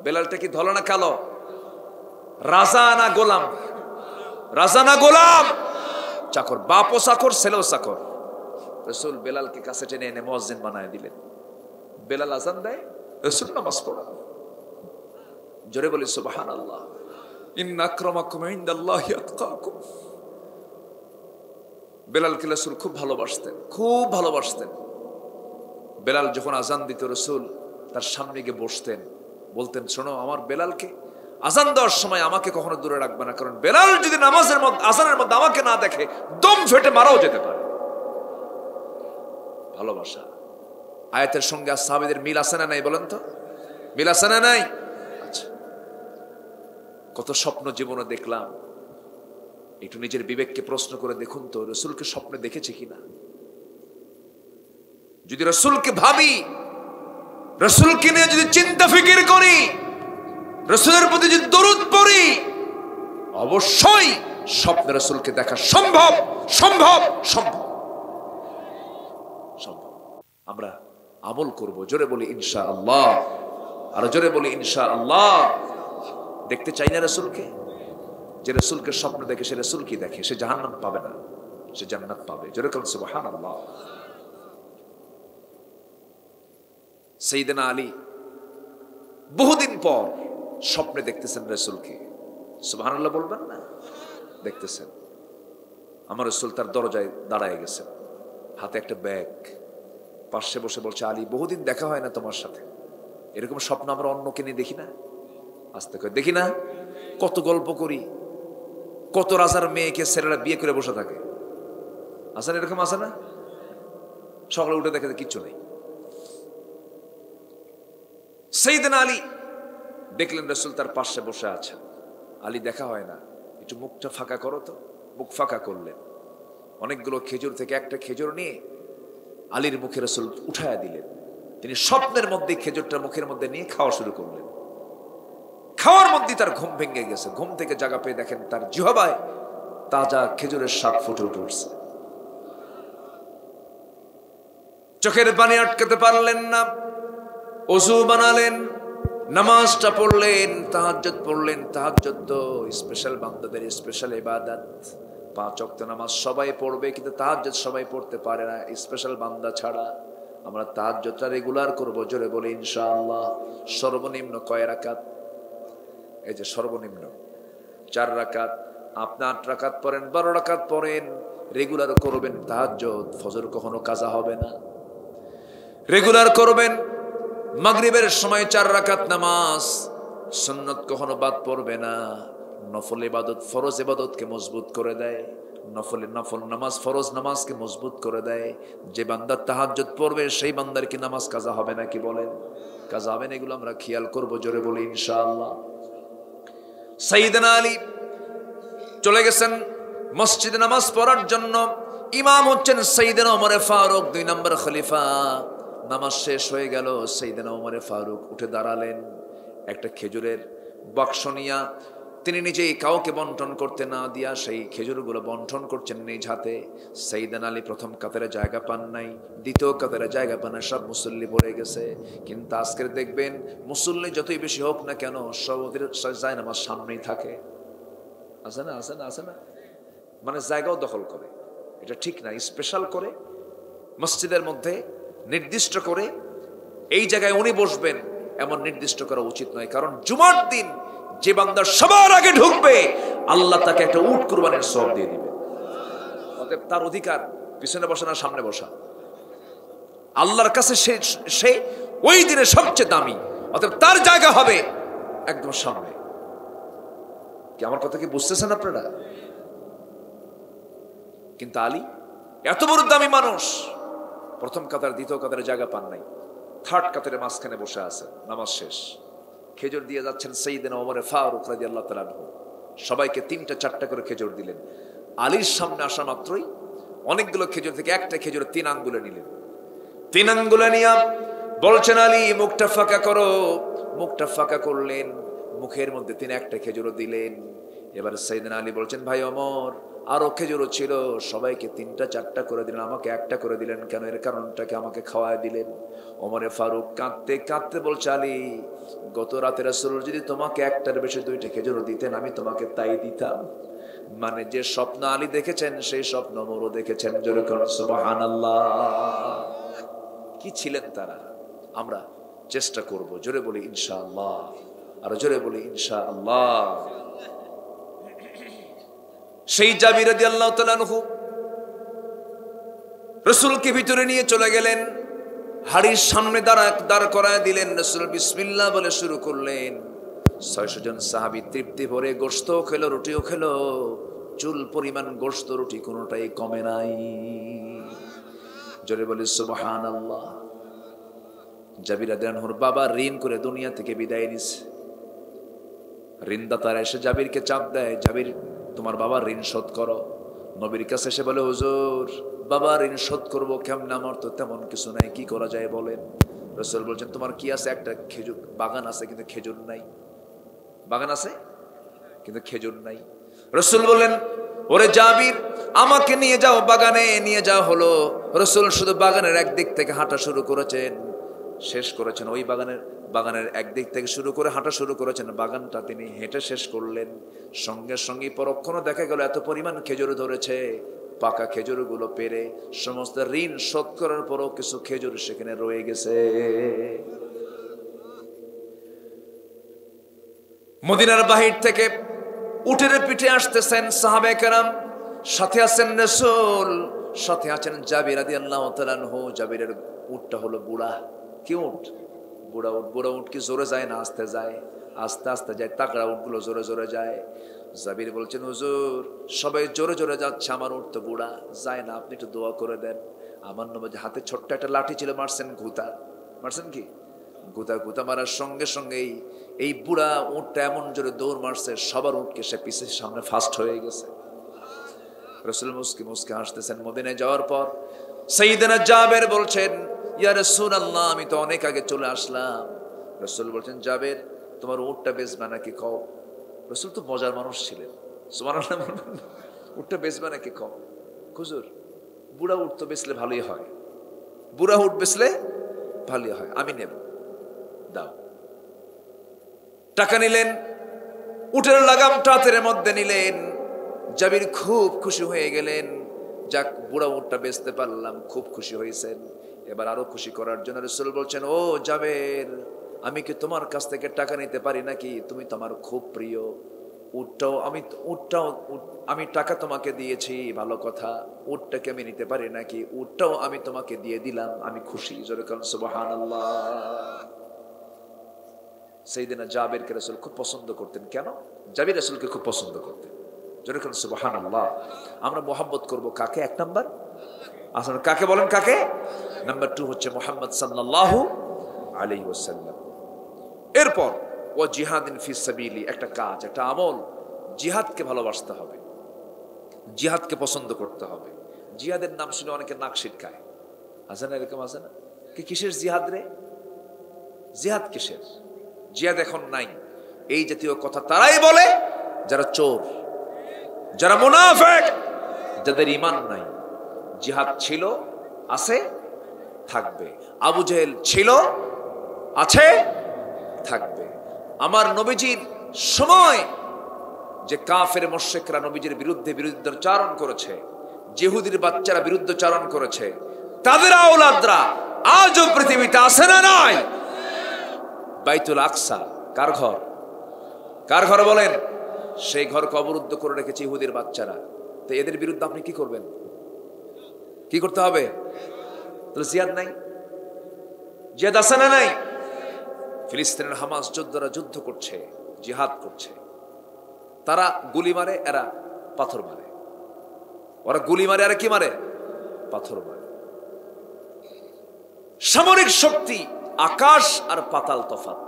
বেলালটা কি ধলো না কালো? রাজা না গোলাম? রাজা না গোলাম? চাকর, বাপও চাকর, ছেলেও চাকর। রসুল বেলালকে কাছে টেনে এনে মুয়াজ্জিন বানায় দিলেন। বেলাল আজান দেয়, রসুল নামাজ পড়ান। জোরে বলি সুবহানাল্লাহ। ইন্না আকরামাকুম ইনদাল্লাহি আতকাকুম। বেলালকে রসুল খুব ভালোবাসতেন, খুব ভালোবাসতেন। বেলাল যখন আজান দিত রসুল তার সামনে গিয়ে বসতেন, বলতেন শোনো আমার বেলালকে আজান দেওয়ার সময় আমাকে কখনো দূরে রাখবে না, কারণ বেলাল যদি নামাজের মধ্যে আজানের মধ্যে আমাকে না দেখে দম ফেটে মারাও যেতে পারে। ভালোবাসা। আয়াতের সঙ্গে আর সাহাবীদের মিল আছে না নাই বলেন তো? মিল আছে না নাই? আচ্ছা, কত স্বপ্ন জীবনে দেখলাম। একটু নিজের বিবেককে প্রশ্ন করে দেখুন তো, রসুলকে স্বপ্নে দেখেছি কিনা? যদি রসুলকে ভাবি, রসুলকে নিয়ে যদি চিন্তা ফিকির করি, রসুলের প্রতি যদি দরুদ পড়ি, অবশ্যই স্বপ্নে রসুলকে দেখা সম্ভব, সম্ভব, সম্ভব, সম্ভব। আমরা আমল করব। জোরে বলি ইনশাআল্লাহ, আর জোরে বলি ইনশাআল্লাহ। দেখতে চাই না রসুলকে? যে রসুলকে স্বপ্ন দেখে সে রসুল কি দেখে? সে জাহান্নাম পাবে না, সে জান্নাত পাবে। জোরে বলুন সুবহানাল্লাহ। সাইয়েদনা আলী বহুদিন পর স্বপ্নে দেখতেছেন রসুলকে। সুবহানাল্লাহ বলবেন না? দেখতেছেন। আমার রসুল তার দরজায় দাঁড়ায় গেছেন, হাতে একটা ব্যাগ, পাশে বসে বলছে আলী বহুদিন দেখা হয় না তোমার সাথে, এরকম স্বপ্ন আমরা অন্যকে নিয়ে দেখি না। আস্তে করে দেখি না? কত গল্প করি, কত রাজার মেয়েকে ছেলেরা বিয়ে করে বসে থাকে। আছে না এরকম? আছে না? সকালে উঠে দেখে কিচ্ছু নেই। সাইয়েদনা আলী দেখলেন রসুল তার পাশে বসে আছেন। আলী দেখা হয় না, একটু মুখটা ফাঁকা করো তো। মুখ ফাঁকা করলেন। অনেকগুলো খেজুর থেকে একটা খেজুর নিয়ে আলীর মুখে রসুল উঠায়া দিলেন। তিনি স্বপ্নের মধ্যে খেজুরটা মুখের মধ্যে নিয়ে খাওয়া শুরু করলেন। খাওয়ার মধ্যে তার ঘুম ভেঙে গেছে। ঘুম থেকে জাগা পেয়ে দেখেন তার জিহ্বায় তাজা খেজুরের স্বাদ ফুটে উঠছে। চোখের পানি আটকাতে পারলেন না, ওযু বানালেন, নামাজটা পড়লেন, তাহাজ্জুদ পড়লেন। তাহাজ্জুদ তো স্পেশাল বান্দাদের স্পেশাল ইবাদত। 5 ওয়াক্ত নামাজ সবাই পড়বে, কিন্তু তাহাজ্জুদ সবাই পড়তে পারে না স্পেশাল বান্দা ছাড়া। আমরা তাহাজ্জুদটা রেগুলার করব। জোরে বলে ইনশাআল্লাহ। সর্বনিম্ন কয় রাকাত? এই যে সর্বনিম্ন 4 রাকাত। আপনি 8 রাকাত পড়েন, 12 রাকাত পড়েন, রেগুলার করবেন তাহাজ্জুদ। ফজর কখনো কাজা হবে না, রেগুলার করবেন। মাগরিবের সময় 4 রাকাত নামাজ, সুন্নত কখনো বাদ পড়বে না। নফল ইবাদত ফরজ ইবাদতকে মজবুত করে দেয়। নফল নামাজ ফরজ নামাজকে মজবুত করে দেয়। যে বান্দা তাহাজ্জুদ পড়বে সেই বান্দার কি নামাজ কাজা হবে নাকি বলেন? কাজা হবে না। এগুলো আমরা খেয়াল করবো। জোরে বলি ইনশাআল্লাহ। সাইয়েদনা আলী চলে গেছেন মসজিদে নামাজ পড়ার জন্য। ইমাম হচ্ছেন সাইয়েদনা ওমর ফারুক, 2 নম্বর খলিফা। নামাজ শেষ হয়ে গেল। সাইয়েদনা ওমর ফারুক উঠে দাঁড়ালেন। একটা খেজুরের বাক্স নিয়া তিনি নিজেই কাউকে বন্টন করতে না দিয়া সেই খেজুরগুলো বন্টন করছেন নিজ হাতে। সাইয়েদনা আলী প্রথম কাতারে জায়গা পান নাই, দ্বিতীয় কাতারে জায়গা পান নাই, সব মুসল্লি পড়ে গেছে। কিন্তু আজকের দেখবেন মুসল্লি যতই বেশি হোক না কেন সব ওদের জায়নামাজ সামনেই থাকে। আছে না? আছে না? আছে না? মানে জায়গাও দখল করে। এটা ঠিক না। স্পেশাল করে মসজিদের মধ্যে নির্দিষ্ট করে এই জায়গায় উনি বসবেন এমন নির্দিষ্ট করা উচিত নয়। কারণ জুমার দিন যে বান্দা সবার আগে ঢুকবে আল্লাহ তাকে একটা উট কুরবানির সওয়াব দিয়ে দিবে। অতএব তার অধিকার পিছনে বসা না সামনে বসা, আল্লাহর কাছে সে ওই দিনে সবচেয়ে দামি, অতএব তার জায়গা হবে একদম সামনে। কি আমার কথা কি বুঝতেছেন আপনারা? কিন্তু আলী এত বড় দামি মানুষ, প্রথম কাতার দ্বিতীয় কাতারে জায়গা পান নাই, থার্ড কাতারে মাঝখানে বসে আছে, নামাজ শেষ, খেজুর দিয়ে যাচ্ছেন সাইয়েদনা ওমর ফারুক রাদিয়াল্লাহু তাআলা আনহু। সবাইকে 3টা 4টা করে খেজুর দিলেন। আলীর সামনে আসা মাত্রই অনেকগুলো খেজুর থেকে একটা খেজুর 3 আঙ্গুলে নিলেন। 3 আঙ্গুলে নিয়ে বলছেন, আলী মুখটা ফাঁকা করো। মুখটা ফাঁকা করলেন, মুখের মধ্যে তিনি একটা খেজুরও দিলেন। এবার সাইয়েদনা আলী বলছেন, ভাই ওমর আরো খেজুরও ছিল, সবাইকে 3টা 4টা করে দিলেন, আমাকে একটা করে দিলেন কেন? এর কারণটাকে আমাকে খাওয়ায় দিলেন। ওমরে ফারুক কাঁদতে কাঁদতে বলছে, আলী গত রাতে রাসূল যদি তোমাকে একটার বেশি 2টা খেজুর দিতেন আমি তোমাকে তাই দিতাম। মানে যে স্বপ্ন আলী দেখেছেন সেই স্বপ্ন ওমরও দেখেছেন। জোরে করুন সুবহানাল্লাহ। কি ছিলেন তারা? আমরা চেষ্টা করব, জোরে বলি ইনশাআল্লাহ, আর জোরে বলি ইনশাআল্লাহ। সেই জাবির রাদিয়াল্লাহু তাআলা আনহু রাসূলকে ভিতরে নিয়ে চলে গেলেন, হাড়ির সামনে দাঁড় করায় দিলেন। রাসূল বিসমিল্লাহ বলে শুরু করলেন। 600 জন সাহাবী তৃপ্তি ভরে গোশতও খেলো, রুটিও খেলো, চুল পরিমাণ গোশত রুটি কোনোটাই কমে নাই। জোরে বলি সুবহানাল্লাহ। জাবির রাদিয়াল্লাহু আনহুর বাবা ঋণ করে দুনিয়া থেকে বিদায় নিছে। ঋণদাতারা এসে জাবিরকে চাপ দেয়, জাবির তোমার বাবার ঋণ শোধ করো। নবীর কাছে এসে বলে, হুজুর বাবার ঋণ শোধ করবো কেমন? আমার তো তেমন কিছু নাই, কি করা যায় বলেন? রাসূল বলছেন, তোমার কি আছে? একটা খেজুর বাগান আছে কিন্তু খেজুর নাই। বাগান আছে কিন্তু খেজুর নাই। রাসূল বললেন, ওরে জাবির আমাকে নিয়ে যাও, বাগানে নিয়ে যাওয়া হলো। রাসূল শুধু বাগানের একদিক থেকে হাঁটা শুরু করেছেন, শেষ করেছেন ওই বাগানের একদিক থেকে শুরু করে হাঁটা শুরু করেছেন, বাগানটা তিনি হেঁটে শেষ করলেন। সঙ্গে সঙ্গে পরক্ষণে দেখা গেল এত পরিমাণ খেজুর ধরেছে, পাকা খেজুরগুলো পেরে সমস্ত ঋণ শোধ করার পরও কিছু খেজুর সেখানে রয়ে গেছে। মদিনার বাহির থেকে উটের পিঠে আসতেছেন সাহাবায়ে কেরাম, সাথে আছেন রাসূল, সাথে আছেন জাবির রাদিয়াল্লাহু তাআলা আনহু। জাবিরের উটটা হলো বুড়া। কি উট? বুড়া উট। বুড়া উট কি জোরে যায় না আস্তে যায়? আস্তে আস্তে যায়। তাকড়া উটগুলো জোরে জোরে যায়। জাবির বলছেন, হুজুর সবাই জোরে জোরে যাচ্ছে, আমার উট তো বুড়া, যায় না, আপনি একটু দোয়া করে দেন। আমার নবী হাতে ছোট্ট একটা লাঠি ছিল, মারছেন ঘুতা। মারছেন কি? ঘুতা মারার সঙ্গে সঙ্গেই এই বুড়া উটটা এমন জোরে দৌড় মারছে, সবার উটকে সে পিছের সামনে ফাস্ট হয়ে গেছে। রাসূল মুস্কি মুস্কি হাসতেছেন। মদিনায় যাওয়ার পর সাইয়েদনা জাবের বলছেন, ইয়া রাসূলুল্লাহ আমি তো অনেক আগে চলে আসলাম। রাসূল বলছেন, জাবের তোমার উটটা বেচবা নাকি কও? রাসূল তো মজার মানুষ ছিলেন, সুবহানাল্লাহ। উটটা বেচবা নাকি কও? হুজুর বুড়া উট তো বেচলে ভালোই হয়, বুড়া উট বেচলে ভালোই হয়, আমি নেব, দাও। টাকা নিলেন, উটের লাগামটা হাতের মধ্যে নিলেন। জাবির খুব খুশি হয়ে গেলেন, যাক বুড়া উটটা বেচতে পারলাম, খুব খুশি হয়েছেন। এবার আরো খুশি করার জন্য রাসূল বলছেন, ও জাবের আমি কি তোমার কাছ থেকে টাকা নিতে পারি নাকি? তুমি তো আমার খুব প্রিয়। আমি টাকা তোমাকে দিয়েছি, ভালো কথা, উটটাকে আমি নিতে পারি নাকি? উটটাও আমি তোমাকে দিয়ে দিলাম, আমি খুশি। জোরে বলেন সুবহানাল্লাহ। সাইয়েদনা জাবেরকে রাসূল খুব পছন্দ করতেন। কেন? জাবির রাসূলকে খুব পছন্দ করতেন। জোরে বলেন সুবহানাল্লাহ। আমরা মোহাব্বত করব কাকে? 1 নাম্বার আসলে কাকে বলেন? কাকে? নাম্বার 2 হচ্ছে মুহাম্মদ সাল্লাল্লাহু আলাইহি ওয়াসাল্লাম। এরপর ও জিহাদিন ফি সাবিলি, একটা কাজ, একটা আমল, জিহাদকে ভালোবাসতে হবে, জিহাদকে পছন্দ করতে হবে। জিহাদের নাম শুনে অনেকে নাক সিটকায়, আছে না? এরকম আছে না? কিসের জিহাদ রে? জিহাদ কিসের? জিহাদ এখন নাই, এই জাতীয় কথা তারাই বলে যারা চোর, যারা মুনাফিক, যাদের ঈমান নাই। জিহাদ ছিল, আছে, থাকবে। আবু জেহেল ছিল, আছে, থাকবে। আমার নবীজির সময় যে কাফের মুশরিকরা নবীজির বিরুদ্ধাচারণ করেছে, ইহুদির বাচ্চারা বিরুদ্ধাচারণ করেছে, তাদের আওলাদরা আজও পৃথিবীতে আছে না নাই? বাইতুল আকসা কার ঘর? কার ঘর বলেন? সেই ঘরকে অবরুদ্ধ করে রেখেছে ইহুদির বাচ্চারা। তো এদের বিরুদ্ধে আপনি কি করবেন? কি করতে হবে? তাহলে জিহাদ নাই, জিহাদ আছে না নাই? ফিলিস্তিনের হামাস যোদ্ধারা যুদ্ধ করছে, জিহাদ করছে। তারা গুলি মারে, এরা পাথর মারে। ওরা গুলি মারে, আর কি মারে? পাথর মারে। সামরিক শক্তি আকাশ আর পাতাল তফাৎ।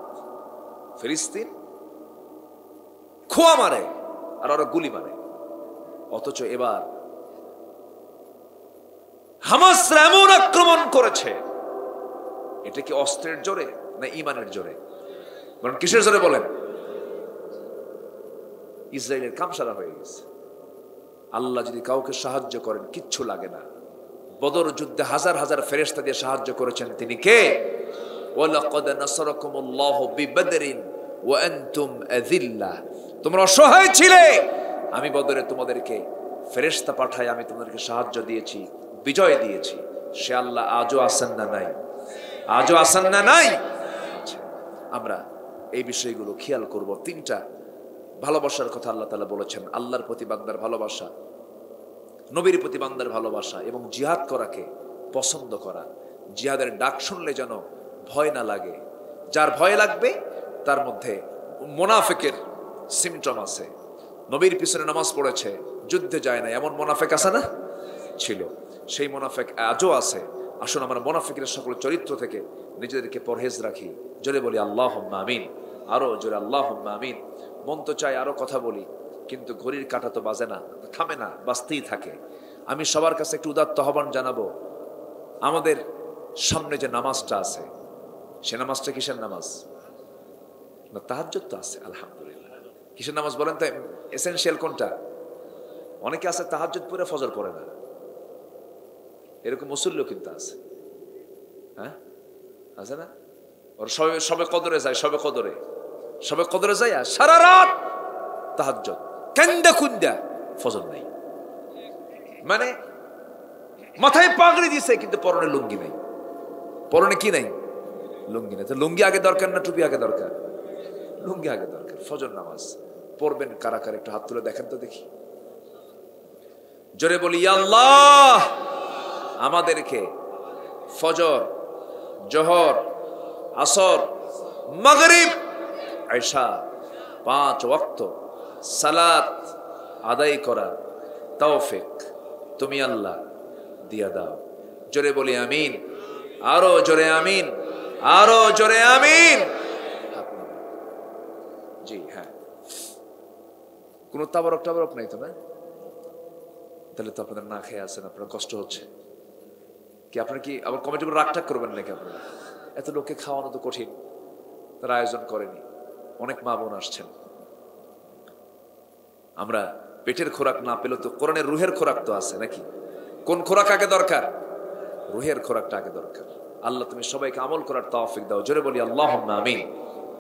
ফিলিস্তিন খোয়া মারে আর ওরা গুলি মারে। অথচ এবার হামাসরা এমন আক্রমণ করেছে, এটা কি অস্ত্রের জোরে না ইমানের জোরে? কারণ কিসের জোরে বলেন? ইসরায়েলের কামসারা হয়ে গেছে। আল্লাহ যদি কাউকে সাহায্য করেন কিচ্ছু লাগে না। বদর যুদ্ধে হাজার হাজার ফেরেশতা দিয়ে সাহায্য করেছেন তিনি কে? ওয়ালাকাদ নাসারাকুমুল্লাহু বিবদরিন ওয়া আনতুম আযিল্লাহ। তোমরা অসহায় ছিলে, আমি বদরে তোমাদেরকে ফেরেশতা পাঠাই, আমি তোমাদেরকে সাহায্য দিয়েছি, বিজয় দিয়েছি। সে আল্লাহ আজও আছেন না নাই? আজও আছেন না নাই? আমরা এই বিষয়গুলো খেয়াল করব। তিনটা ভালোবাসার কথা আল্লাহ তাআলা বলেছেন। আল্লাহর প্রতি বান্দার ভালোবাসা, নবীর প্রতি বান্দার ভালোবাসা এবং জিহাদ করাকে পছন্দ করা। জিহাদের ডাক শুনলে যেন ভয় না লাগে। যার ভয় লাগবে তার মধ্যে মুনাফিকের সিমটম আছে। নবীর পিছনে নামাজ পড়েছে, যুদ্ধে যায় না, এমন মুনাফিক আছে না? ছিল। সেই মুনাফিক আজও আছে। আসুন আমরা মুনাফিকের সকল চরিত্র থেকে নিজেদেরকে পরহেজ রাখি। জোরে বলি আল্লাহুম্মা আমিন। আরো জোরে আল্লাহুম্মা আমিন। মন তো চাই আরো কথা বলি, কিন্তু ঘড়ির কাঁটা তো বাজে না, থামে না, বাজতেই থাকে। আমি সবার কাছে একটু উদাত্ত আহ্বান জানাবো। আমাদের সামনে যে নামাজটা আছে, সে নামাজটা কিসের নামাজ? না তাহাজ্জুদ তো আছে, আলহামদুলিল্লাহ। কিসের নামাজ বলেন তো? এসেনশিয়াল কোনটা? অনেকে আছে তাহাজ্জুদ পড়ে ফজর পড়ে না, এরকম মুসল্লিও কিন্তু আছে। হ্যাঁ, আছে না? ওর সবে কদরে যায়, সবে কদরে যায় আর সারা রাত তাহাজ্জুদ, কান্দা কুন্দা, ফজর নাই। মানে মাথায় পাগড়ি দিছে কিন্তু পরনে লুঙ্গি নাই। পরনে কি নাই? লুঙ্গি নাই। তো লুঙ্গি আগে দরকার না টুপি আগে দরকার? লুঙ্গি আগে দরকার। ফজর নামাজ পড়বেন কারা কারা, একটু হাত তুলে দেখেন তো দেখি। জোরে বলি ইয়া আল্লাহ, আমাদেরকে ফজর, জোহর, আসর, মাগরিব, ইশা 5 ওয়াক্ত সালাত আদায় করা তৌফিক তুমি আল্লাহ দিয়া দাও। জোরে বলি আমিন। আরো জোরে আমিন, আরো জোরে আমিন। জি হ্যাঁ, কোন তাবারক নাই তো? না, তাহলে তো আপনাদের না খেয়ে আছেন, আপনার কষ্ট হচ্ছে কি? আপনার কি আবার কমিটি করে রাগটাক করবেন নাকি? আপনারা এত লোককে খাওয়ানো তো কঠিন, তারা আয়োজন করেনি। অনেক মা বোন আসছেন। আমরা পেটের খোরাক না পেলে তো কোরআনের রুহের খোরাক তো আছে নাকি? কোন খোরাক আগে দরকার? রুহের খোরাকটা আগে দরকার। আল্লাহ তুমি সবাইকে আমল করার তৌফিক দাও। জোরে বলি আল্লাহুম্মা আমিন।